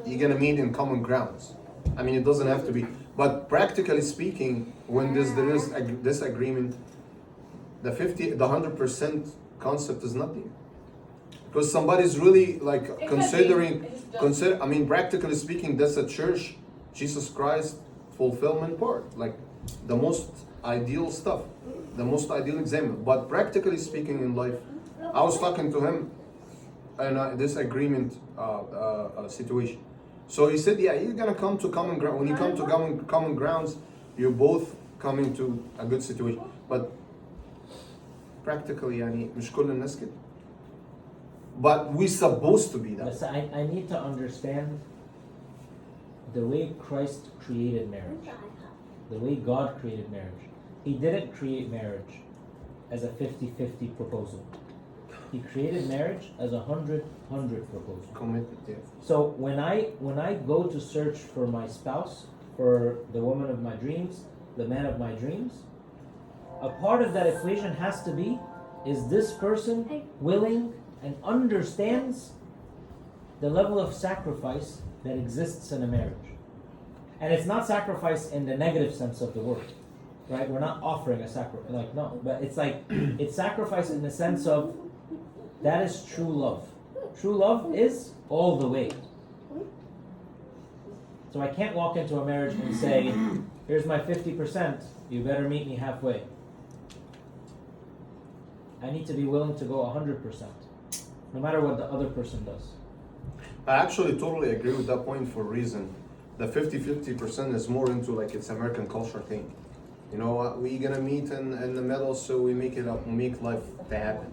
you're gonna meet in common grounds. I mean, it doesn't have to be, but practically speaking, when there is a disagreement, the 100% concept is nothing, because somebody's really like I mean, practically speaking, that's a church, Jesus Christ fulfillment part, like the most ideal stuff, the most ideal example. But practically speaking in life, I was talking to him in this agreement situation. So he said, yeah, you're gonna come to common ground. When you come to common grounds, you're both coming to a good situation. But practically, يعني مش كل الناس كده. But we're supposed to be that. Listen, I need to understand the way Christ created marriage, the way God created marriage. He didn't create marriage as a 50-50 proposal. He created marriage as a 100-100 proposal. Committed, yeah. So when I go to search for my spouse, for the woman of my dreams, the man of my dreams, a part of that equation has to be, is this person willing and understands the level of sacrifice that exists in a marriage? And it's not sacrifice in the negative sense of the word, right? We're not offering a sacrifice, like, no, but it's like, it's sacrifice in the sense of, that is true love. True love is all the way. So I can't walk into a marriage and say, here's my 50%, you better meet me halfway. I need to be willing to go 100%, no matter what the other person does. I actually totally agree with that point for a reason. The 50% is more into like it's American culture thing. You know, we're gonna meet in the middle, so we make it up, we make life to happen.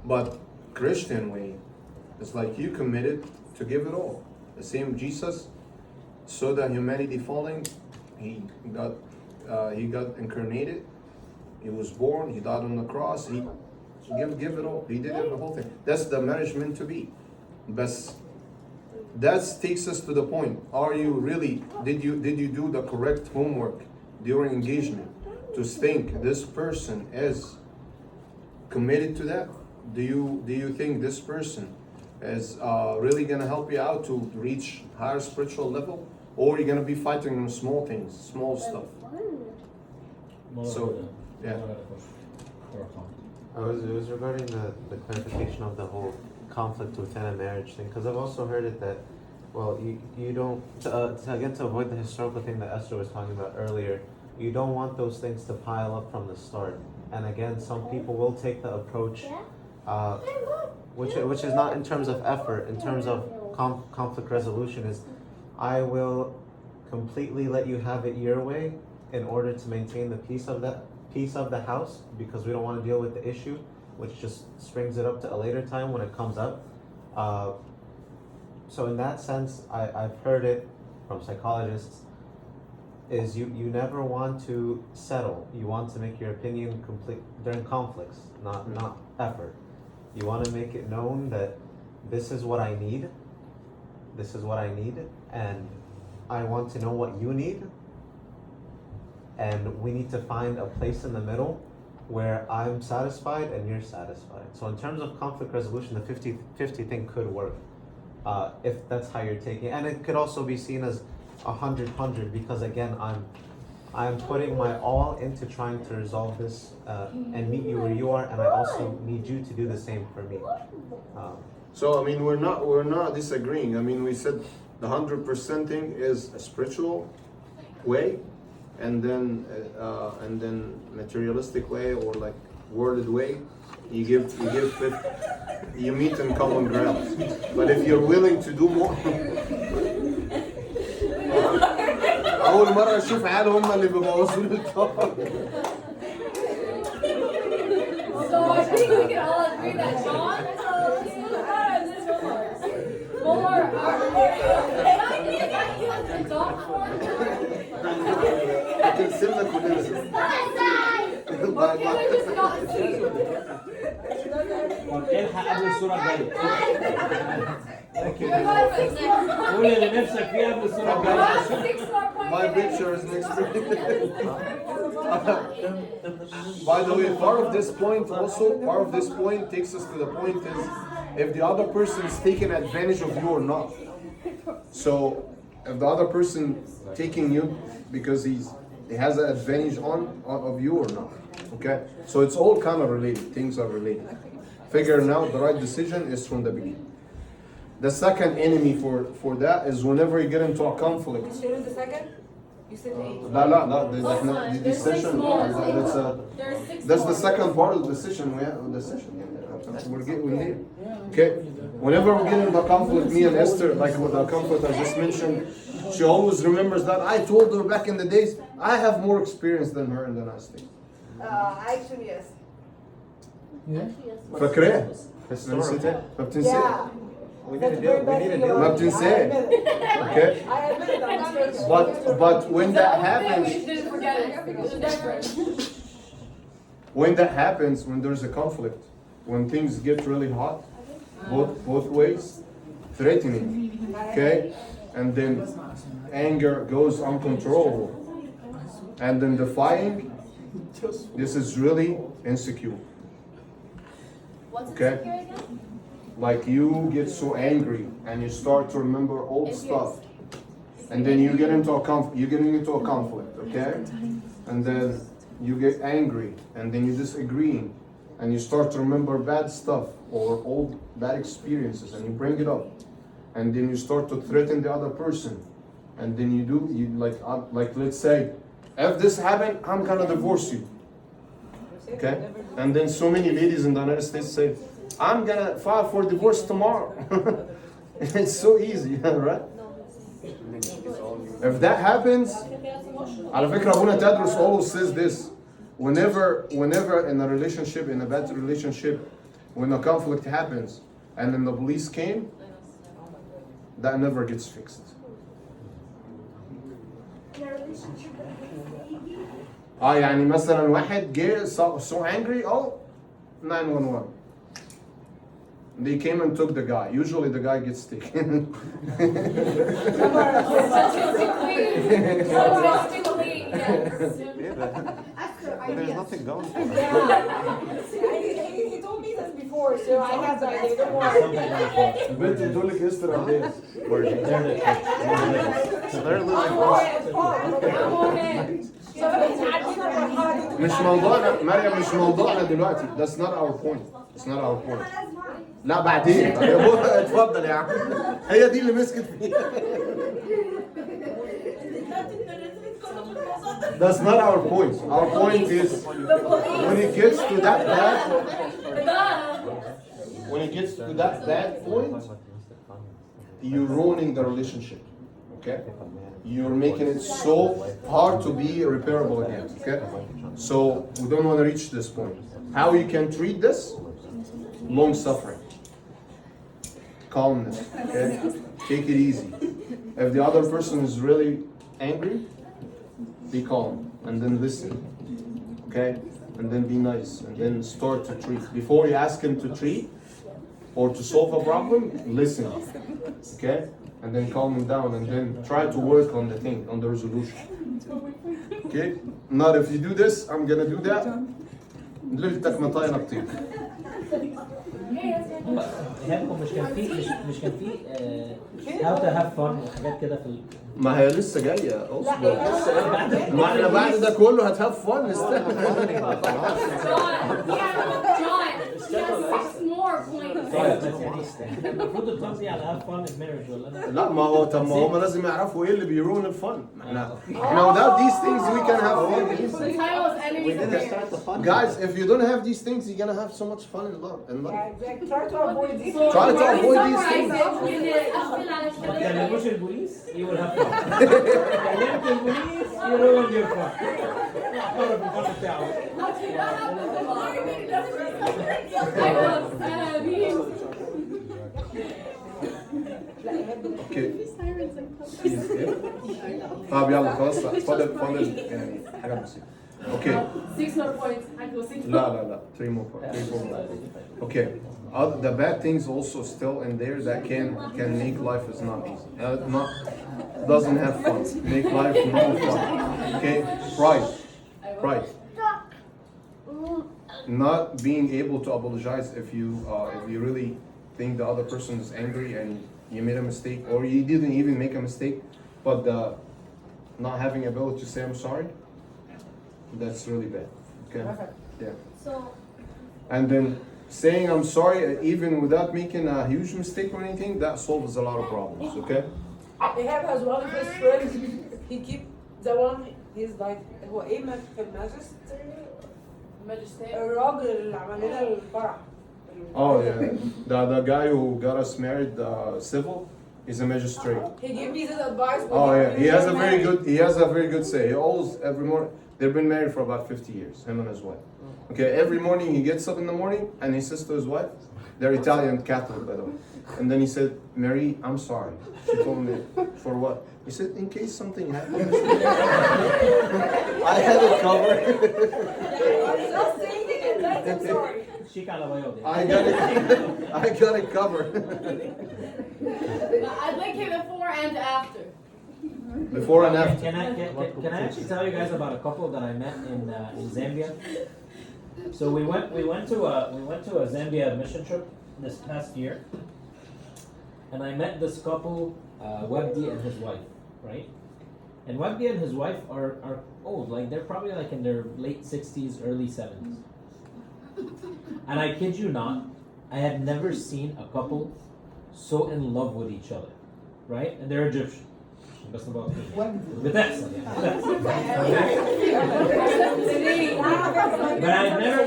But Christian way, it's like you committed to give it all. The same Jesus saw the humanity falling, he got incarnated, he was born, he died on the cross, he give it all. He did it, the whole thing. That's the marriage meant to be. But that takes us to the point. Are you really, did you do the correct homework during engagement to think this person is committed to that? Do you think this person is really gonna help you out to reach higher spiritual level? Or you're gonna be fighting on small things, small stuff? So, yeah. It was regarding the clarification of the whole conflict within a marriage thing, because I've also heard it that, well, you don't, to avoid the historical thing that Esther was talking about earlier, you don't want those things to pile up from the start. And again, some people will take the approach, which is not in terms of effort, in terms of conflict resolution, is I will completely let you have it your way in order to maintain the peace of the house, because we don't want to deal with the issue, which just springs it up to a later time when it comes up. So in that sense, I've heard it from psychologists, is you never want to settle. You want to make your opinion complete during conflicts, not effort. You want to make it known that this is what I need, and I want to know what you need, and we need to find a place in the middle where I'm satisfied and you're satisfied. So in terms of conflict resolution, the 50-50 thing could work, if that's how you're taking it. And it could also be seen as 100-100, because again, I'm putting my all into trying to resolve this and meet you where you are, and I also need you to do the same for me. So I mean, we're not disagreeing. I mean, we said The 100% thing is a spiritual way, and then materialistic way or like worldly way. You give 50, you meet in common ground. But if you're willing to do more. أول مرة أشوف عيال هم اللي بيبوظوا لي الطاقة. So I think we can all agree that John and this Molar are هترسمنا كلنا. الحق قبل الصورة الجاية. قول اللي نفسك فيه قبل الصورة الجاية. My picture is next to By the way, part of this point takes us to the point is if the other person is taking advantage of you or not. So if the other person taking you because he has an advantage of you or not. Okay? So it's all kind of related. Things are related. Figuring out the right decision is from the beginning. The second enemy for that is whenever you get into a conflict. Shouldn't the second? You said 8. لا this session that's the second part of the session. We're there. Okay. Whenever we get into a conflict, me and Esther, like with the conflict I just mentioned, she always remembers that I told her back in the days I have more experience than her in the United States. Actually, yes. فاكراه؟ ما بتنساه. We need to do it. ما بتنساه. Okay. I admit it, I'm serious. But when that happens, when there's a conflict, when things get really hot, both ways, threatening, okay, and then anger goes uncontrollable, and then defying, this is really insecure. What's Okay. insecure again? Like you get so angry and you start to remember old stuff, and then you get into a conflict, okay? And then you get angry, and then you disagree, and you start to remember bad stuff or old bad experiences, and you bring it up, and then you start to threaten the other person, and then you like let's say, if this happened, I'm gonna divorce you, okay? And then so many ladies in the United States say, I'm gonna file for divorce tomorrow. It's so easy, right? If that happens, على فكرة أبونا تدرس always says this. Whenever in a relationship, in a bad relationship, when a conflict happens, and then the police came, that never gets fixed. يعني مثلا واحد جه so angry, 911. They came and took the guy. Usually the guy gets taken. There's nothing going for it. He told me this before, so I have the idea. Don't worry. البنت بتقول لك استر قدام. So they're losing. مش موضوعنا مريم، مش موضوعنا دلوقتي. That's not our point. It's not our point. لا بعدين. اتفضل يا عم. هي دي اللي مسكت فيها. That's not our point. Our point is when it gets to that bad point, you're ruining the relationship. Okay? You're making it so hard to be repairable again. Okay? So we don't want to reach this point. How you can treat this? Long suffering. Calmness. Okay? Take it easy. If the other person is really angry, be calm and then listen. Okay? And then be nice and then start to treat. Before you ask him to treat or to solve a problem, listen. Okay? And then calm him down and then try to work on the thing, on the resolution. Okay? Not if you do this, I'm gonna do that. ليلتك مطاينة بطيخ. إيهاب مش كان في how to have fun وحاجات كده في ما هي لسه جاية اصبر. ما احنا بعد ده كله هتهاف فن استنى. John, he has 6 more points. طيب. بس يعني المفروض الطاقة دي على have fun in marriage ولا أنا؟ لا ما هو طب ما هم لازم يعرفوا ايه اللي بيرون الفن. احنا without these things we can have fun. The title is We enemies of didn't marriage. start the fun. Guys, if you don't have these things, you're gonna have so much fun in love. In life. Yeah, exactly. Try to avoid this. Try to avoid these things. ما تكلموش البوليس you will have fun. كلمت البوليس you ruined your fun. قرب الفن بتاعه. اوكي. طب يلا خلاص فاضل يعني حاجة بسيطة. اوكي. 6 more points. I go 6 لا 3 more points. 3 more. Okay. The bad things also still in there that can make life is not easy. Not doesn't have fun. Make life no fun. Okay. Pride. Not being able to apologize if you really think the other person is angry and you made a mistake or you didn't even make a mistake, but not having ability to say I'm sorry. That's really bad. Okay. Yeah. So, And then saying I'm sorry even without making a huge mistake or anything, that solves a lot of problems. Okay. Ehab has one of his friends. He keep the one. He's like هو ايه في الماجستير الراجل اللي عمل لنا الفرح. Oh yeah. The guy who got us married, civil, is a magistrate. He gave me this advice. Oh yeah. He has a very good say. He always every morning. They've been married for about 50 years, him and his wife. Okay, every morning he gets up in the morning and he says to his wife, they're Italian Catholic by the way. And then he said, Mary, I'm sorry. She told me, for what? He said, in case something happens. I had it covered. I'm just saying it and that's I'm sorry. شيك على بياض. I got it covered. I'd like it before and after. Before and after. Can I actually tell you guys about a couple that I met in Zambia? So we went to a Zambia mission trip this past year, and I met this couple, Webdi and his wife, right? And Webdi and his wife are old, like they're probably like in their late 60s, early 70s. And I kid you not, I had never seen a couple so in love with each other, right? And they're Egyptian. بس بتحصل But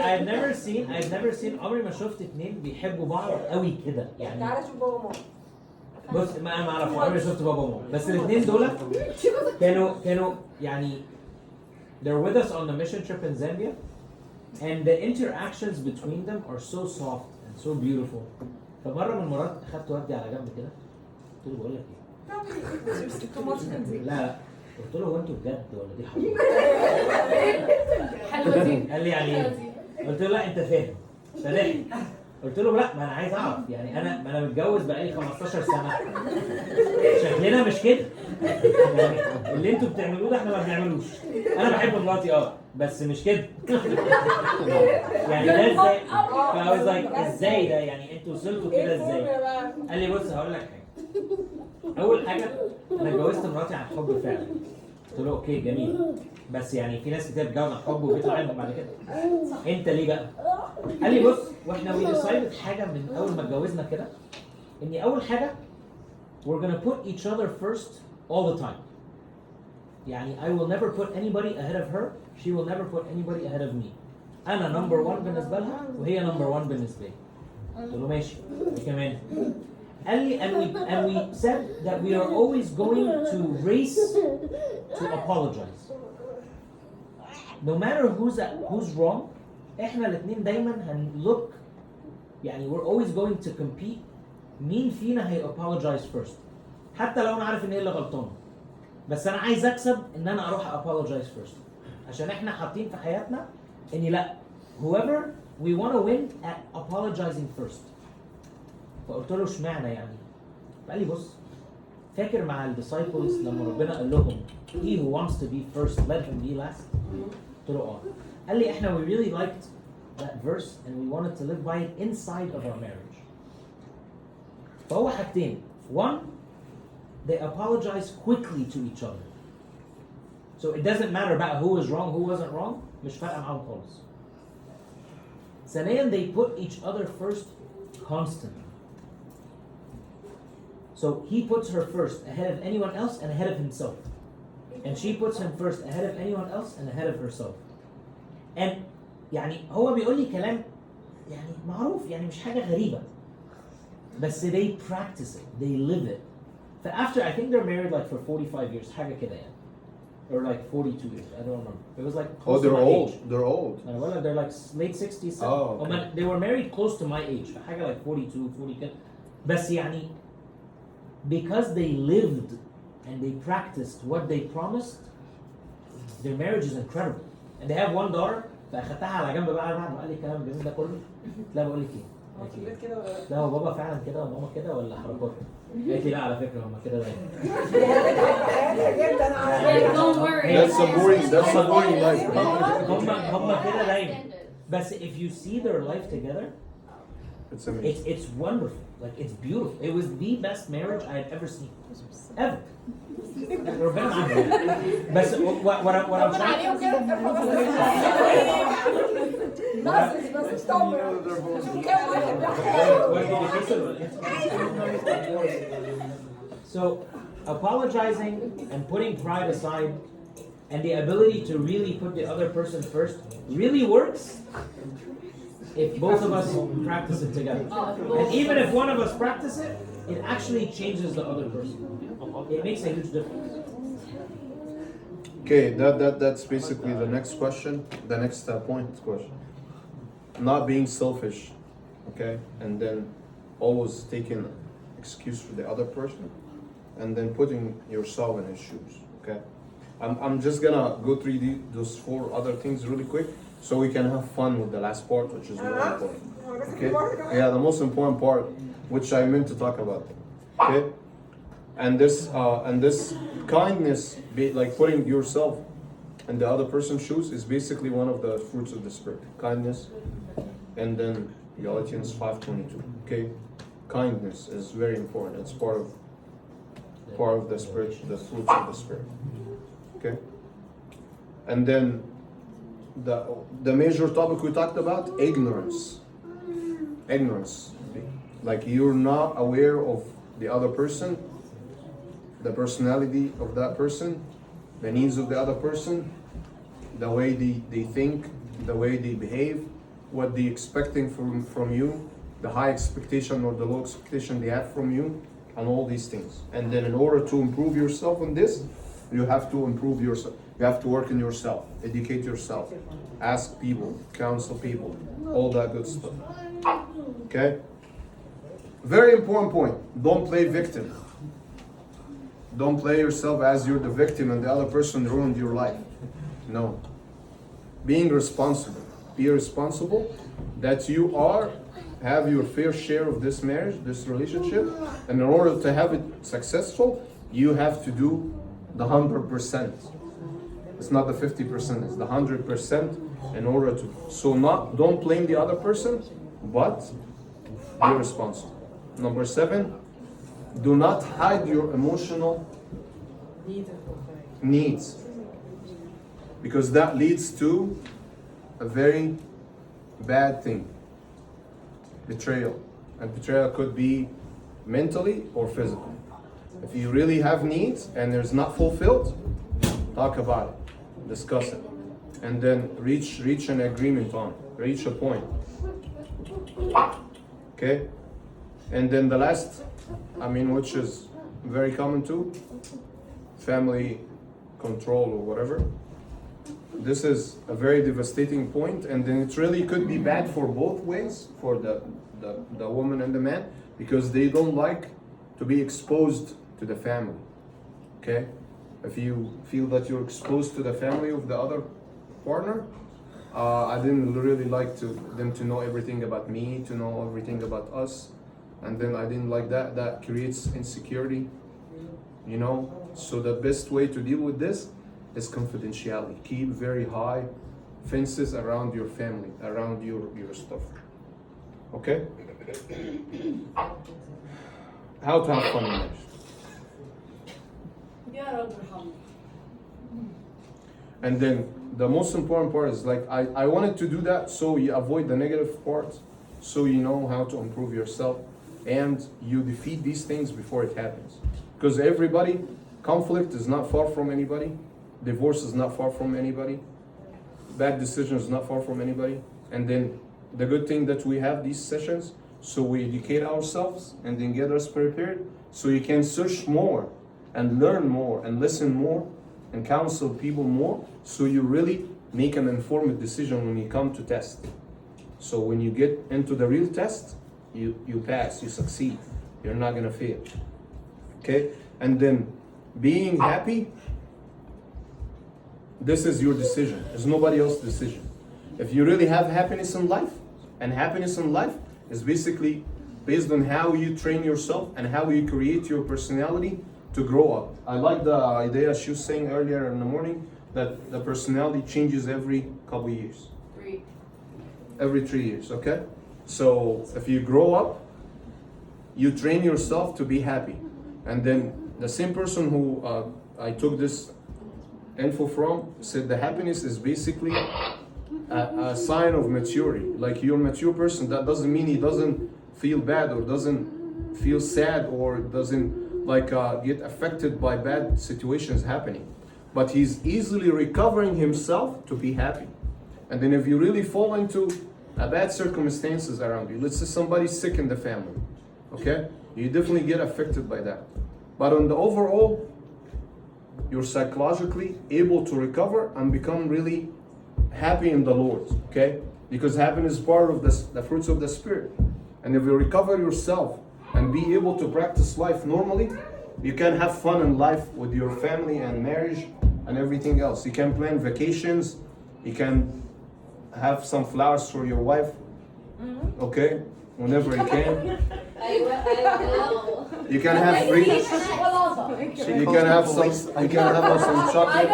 I've never seen عمري ما شفت اتنين بيحبوا بعض قوي كده يعني. تعالى شوف بابا ماما. بص ما انا اعرف عمري شفت بابا وماما بس الاثنين دول كانوا يعني they're with us on the mission trip in Zambia and the interactions between them are so soft and so beautiful. فمره من المرات اخدت وردي على جنب كده قلت له بقول لك ايه؟ لا قلت له هو انتوا بجد ولا دي حلوه دي؟ قال لي يعني ايه؟ قلت له لا انت فاهم فضحك قلت له لا ما انا عايز اعرف يعني ما انا متجوز بقالي 15 سنه شكلنا مش كده يعني اللي انتوا بتعملوه ده احنا ما بنعملوش انا بحب مراتي بس مش كده يعني ده ازاي؟ فاي واز لايك ازاي ده يعني انتوا وصلتوا كده ازاي؟ قال لي بص هقول لك حاجه اول حاجه انا اتجوزت مراتي عن حب فعلا قلت له اوكي جميل بس يعني في ناس كتير بتتجوز عن حب وبيطلع عينهم بعد كده انت ليه بقى؟ قال لي بص واحنا وي ديسايدد حاجه من اول ما اتجوزنا كده اني اول حاجه we're gonna put each other first all the time يعني I will never put anybody ahead of her she will never put anybody ahead of me انا نمبر 1 بالنسبه لها وهي نمبر 1 بالنسبه لي قلت له ماشي كمان قال لي and we said that we are always going to race to apologize no matter who's wrong احنا الاثنين دايما هنlook يعني we're always going to compete مين فينا هي apologize first حتى لو انا عارف ان هي اللي غلطانه بس انا عايز اكسب ان انا اروح apologize first عشان احنا حاطين في حياتنا اني لا whoever we want to win at apologizing first فقلت له اشمعنى يعني فقال لي بص فاكر مع الديسايبلز لما ربنا قال لهم he who wants to be first let him be last قلت له قال لي احنا we really liked that verse and we wanted to live by it inside of our marriage فهو حاجتين one they apologize quickly to each other so it doesn't matter about who is wrong who wasn't wrong مش فارقه معاهم خالص ثانيا they put each other first constantly. So he puts her first ahead of anyone else and ahead of himself. And she puts him first ahead of anyone else and ahead of herself. And يعني هو بيقول لي كلام يعني معروف يعني مش حاجة غريبة. بس they practice it, they live it. So after, I think they're married like for 45 years, حاجة كده يعني. Or like 42 years, I don't remember. It was like close to they're my old. age. They're old. Well, they're like late 60s. Oh, okay. Man, they were married close to my age. حاجة like 42, 40 كده. بس يعني because they lived and they practiced what they promised, their marriage is incredible. And they have one daughter. فاخدتها على جنب بقى بعد ما قال لي الكلام الجميل ده كله. لا بقول لك ايه؟ قالت لي لا هو بابا فعلا كده وماما كده ولا حركات؟ قالت لي لا على فكره هم كده دايما. Don't worry. That's a boring life. هم كده دايما. بس if you see their life together, It's amazing. it's wonderful. Like it's beautiful. It was the best marriage I had ever seen. Ever. ربنا معاهم. بس what I'm trying. So apologizing and putting pride aside and the ability to really put the other person first really works if both of us practice it together. And even if one of us practice it, it actually changes the other person. It makes a huge difference. Okay, that's basically the next question, the next question. Not being selfish, okay, and then always taking excuse for the other person, and then putting yourself in his shoes, okay. I'm just gonna go through those 4 other things really quick, so we can have fun with the last part, which is really important. Okay. Yeah, the most important part, which I meant to talk about. Okay. And this kindness, like putting yourself in the other person's shoes, is basically one of the fruits of the spirit. Kindness, and then Galatians 5:22. Okay, kindness is very important. It's part of the spirit, the fruits of the spirit. Okay, and then the major topic we talked about, ignorance. Ignorance, like you're not aware of the other person, the personality of that person, the needs of the other person, the way they think, the way they behave, what they expecting from you, the high expectation or the low expectation they have from you, and all these things. And then in order to improve yourself in this, you have to improve yourself. You have to work in yourself, educate yourself, ask people, counsel people, all that good stuff. Okay? Very important point. Don't play victim. Don't play yourself as you're the victim and the other person ruined your life. No. Being responsible. Be responsible that you have your fair share of this marriage, this relationship, and in order to have it successful, you have to do the 100%. It's not the 50%, it's the 100% in order to. So don't blame the other person, but be responsible. Number 7, do not hide your emotional needs, because that leads to a very bad thing. Betrayal. And betrayal could be mentally or physically. If you really have needs and there's not fulfilled, talk about it, discuss it, and then reach an agreement on it, reach a point. Okay? And then the last, which is very common too, family control or whatever. This is a very devastating point, and then it really could be bad for both ways, for the woman and the man, because they don't like to be exposed to the family. Okay? If you feel that you're exposed to the family of the other partner, I didn't really like them to know everything about me, to know everything about us, and then I didn't like that. That creates insecurity, So the best way to deal with this is confidentiality. Keep very high fences around your family, around your stuff. Okay? How to have fun in marriage. And then the most important part is, like, I wanted to do that so you avoid the negative part, so you know how to improve yourself, and you defeat these things before it happens. Because everybody, conflict is not far from anybody, divorce is not far from anybody, bad decisions is not far from anybody. And then the good thing that we have these sessions, so we educate ourselves and then get us prepared, so you can search more and learn more and listen more and counsel people more, so you really make an informed decision when you come to test. So when you get into the real test, you pass, you succeed. You're not gonna fail. Okay? And then being happy, this is your decision. It's nobody else's decision. If you really have happiness in life, and happiness in life is basically based on how you train yourself and how you create your personality to grow up. I like the idea she was saying earlier in the morning that the personality changes every couple years. Every 3 years, okay? So if you grow up, you train yourself to be happy. And then the same person who I took this info from said the happiness is basically a sign of maturity. Like you're a mature person, that doesn't mean he doesn't feel bad or doesn't feel sad or doesn't get affected by bad situations happening. But he's easily recovering himself to be happy. And then if you really fall into bad circumstances around you, let's say somebody's sick in the family, okay? You definitely get affected by that. But on the overall, you're psychologically able to recover and become really happy in the Lord, okay? Because happiness is part of the fruits of the Spirit. And if you recover yourself and be able to practice life normally, you can have fun in life with your family and marriage and everything else. You can plan vacations, you can have some flowers for your wife, okay? Whenever you can. You can have free. You can have some. You can have some chocolate.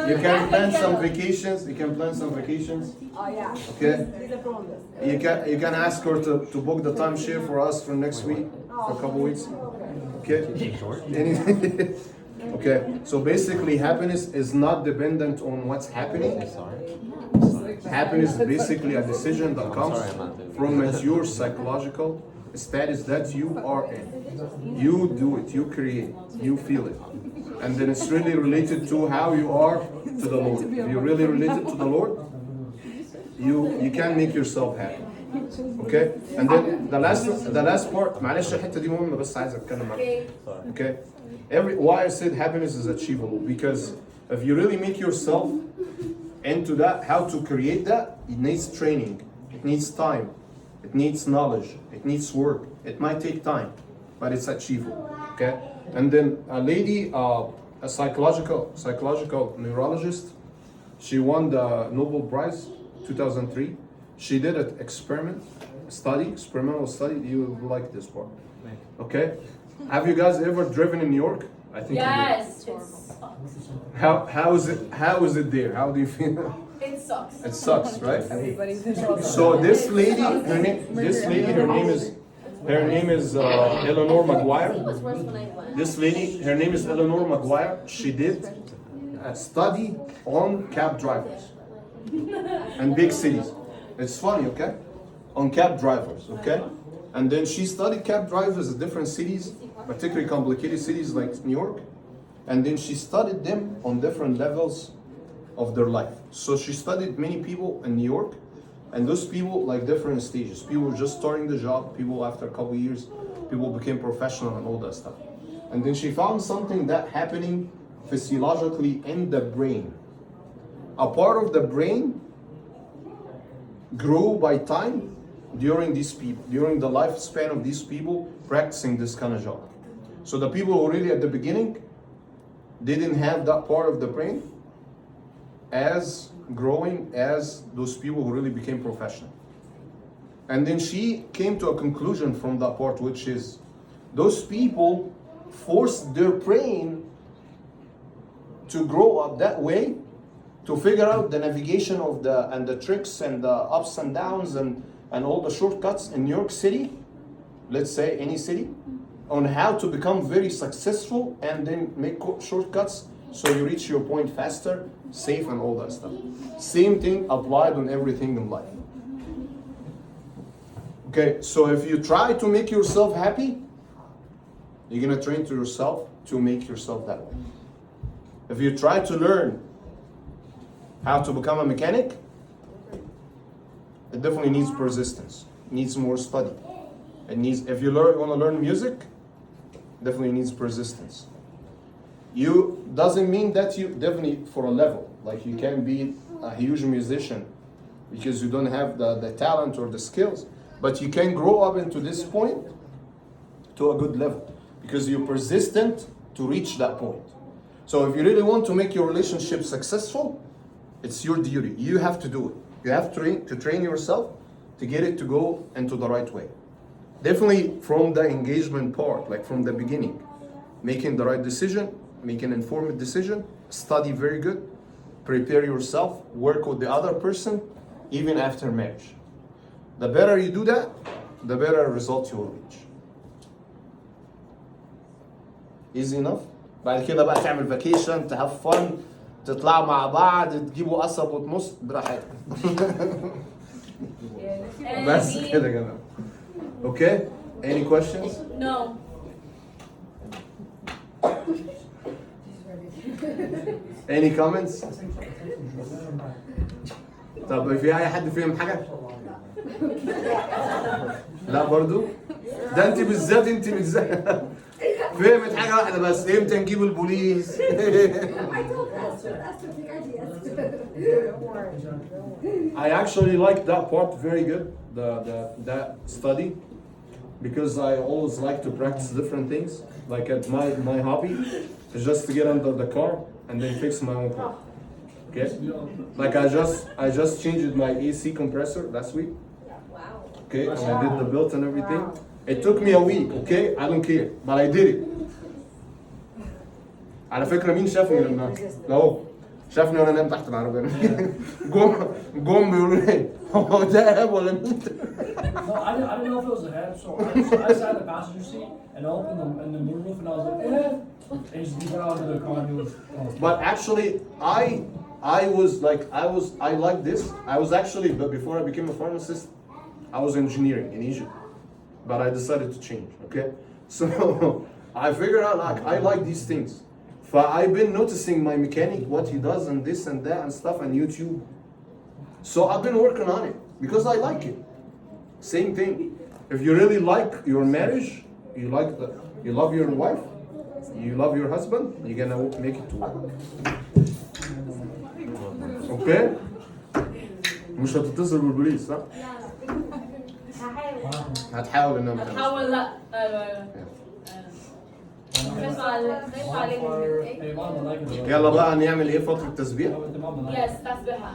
You can plan some vacations. You can plan some vacations. Oh yeah. Okay. You can ask her to book the timeshare for us for next week, for a couple weeks. Okay. Okay. So basically, happiness is not dependent on what's happening. Happiness is basically a decision that comes from your psychological status that you are in. You do it, you create, you feel it. And then it's really related to how you are to the Lord. If you're really related to the Lord, you can make yourself happy. Okay? And then the last part, معلش الحتة دي مهمة بس عايز اتكلم معاك. Okay? Why I said happiness is achievable, because if you really make yourself into that, how to create that, it needs training, it needs time, it needs knowledge, it needs work. It might take time, but it's achievable. Okay? And then a lady, a psychological neurologist, she won the Nobel Prize 2003. She did an experimental study. You will like this part. Okay? Have you guys ever driven in New York? I think yes. you did. How is it there? How do you feel? It sucks. It sucks, right? So this lady, her name is Eleanor McGuire. It was worse when I went. This lady, her name is Eleanor McGuire. She did a study on cab drivers in big cities. It's funny, okay? On cab drivers, okay? And then she studied cab drivers in different cities, particularly complicated cities like New York. And then she studied them on different levels of their life. So she studied many people in New York, and those people like different stages. People just starting the job, people after a couple years, people became professional and all that stuff. And then she found something that happening physiologically in the brain. A part of the brain grew by time during the lifespan of these people practicing this kind of job. So the people who really at the beginning didn't have that part of the brain as growing as those people who really became professional. And then she came to a conclusion from that part, which is those people forced their brain to grow up that way to figure out the navigation of the tricks and the ups and downs and all the shortcuts in New York City, let's say any city, on how to become very successful and then make shortcuts so you reach your point faster, safe, and all that stuff. Same thing applied on everything in life. Okay, so if you try to make yourself happy, you're gonna train to yourself to make yourself that way. If you try to learn how to become a mechanic, it definitely needs persistence. It needs more study. It needs, if you want to learn music, definitely needs persistence. You doesn't mean that you definitely for a level, like you can be a huge musician because you don't have the talent or the skills, but you can grow up into this point to a good level because you're persistent to reach that point. So if you really want to make your relationship successful, it's your duty. You have to do it. You have to train yourself to get it to go into the right way. Definitely from the engagement part, like from the beginning, making the right decision, make an informed decision, study very good, prepare yourself, work with the other person, even after marriage. The better you do that, the better result you will reach. Easy enough? بعد كده بقى تعمل فاكيشن، تهاف فن، تطلعوا مع بعض، تجيبوا قصب وتمص براحتك. بس كده يا جماعة. Okay? Any questions? No. Any comments? طب في أي حد فيهم حاجة؟ لا برضو؟ ده أنت بالذات فهمت حاجة واحدة بس، إمتى نجيب البوليس؟ I actually like that part very good, that study, because I always like to practice different things. Like at my hobby is just to get under the car and then fix my own car. Okay? Like I just changed my AC compressor last week. Okay, and I did the build and everything. It took me a week, okay? I don't care, but I did it. على فكرة مين شافني لما اهو شافني وانا نايم تحت العربية جم بيقولوا لي هو ده إيهاب ولا مين؟ No, I didn't know if it was Ehab, so I sat in the passenger seat and I opened the moonroof and I was like, Ehab! And he got out of the car and he was, But actually, I like this. I was actually, but before I became a pharmacist, I was engineering in Egypt. But I decided to change, okay? So I figured out like I like these things. I've been noticing my mechanic, what he does and this and that and stuff on YouTube. So I've been working on it because I like it. Same thing. If you really like your marriage, you love your wife, you love your husband, you're gonna make it to work. Okay? مش هتتصل بالبوليس صح؟ هتحاول انها ما تعملش. هحاول لا. يلا بقى نعمل ايه فترة تسبيح؟ Yes, تسبيحة.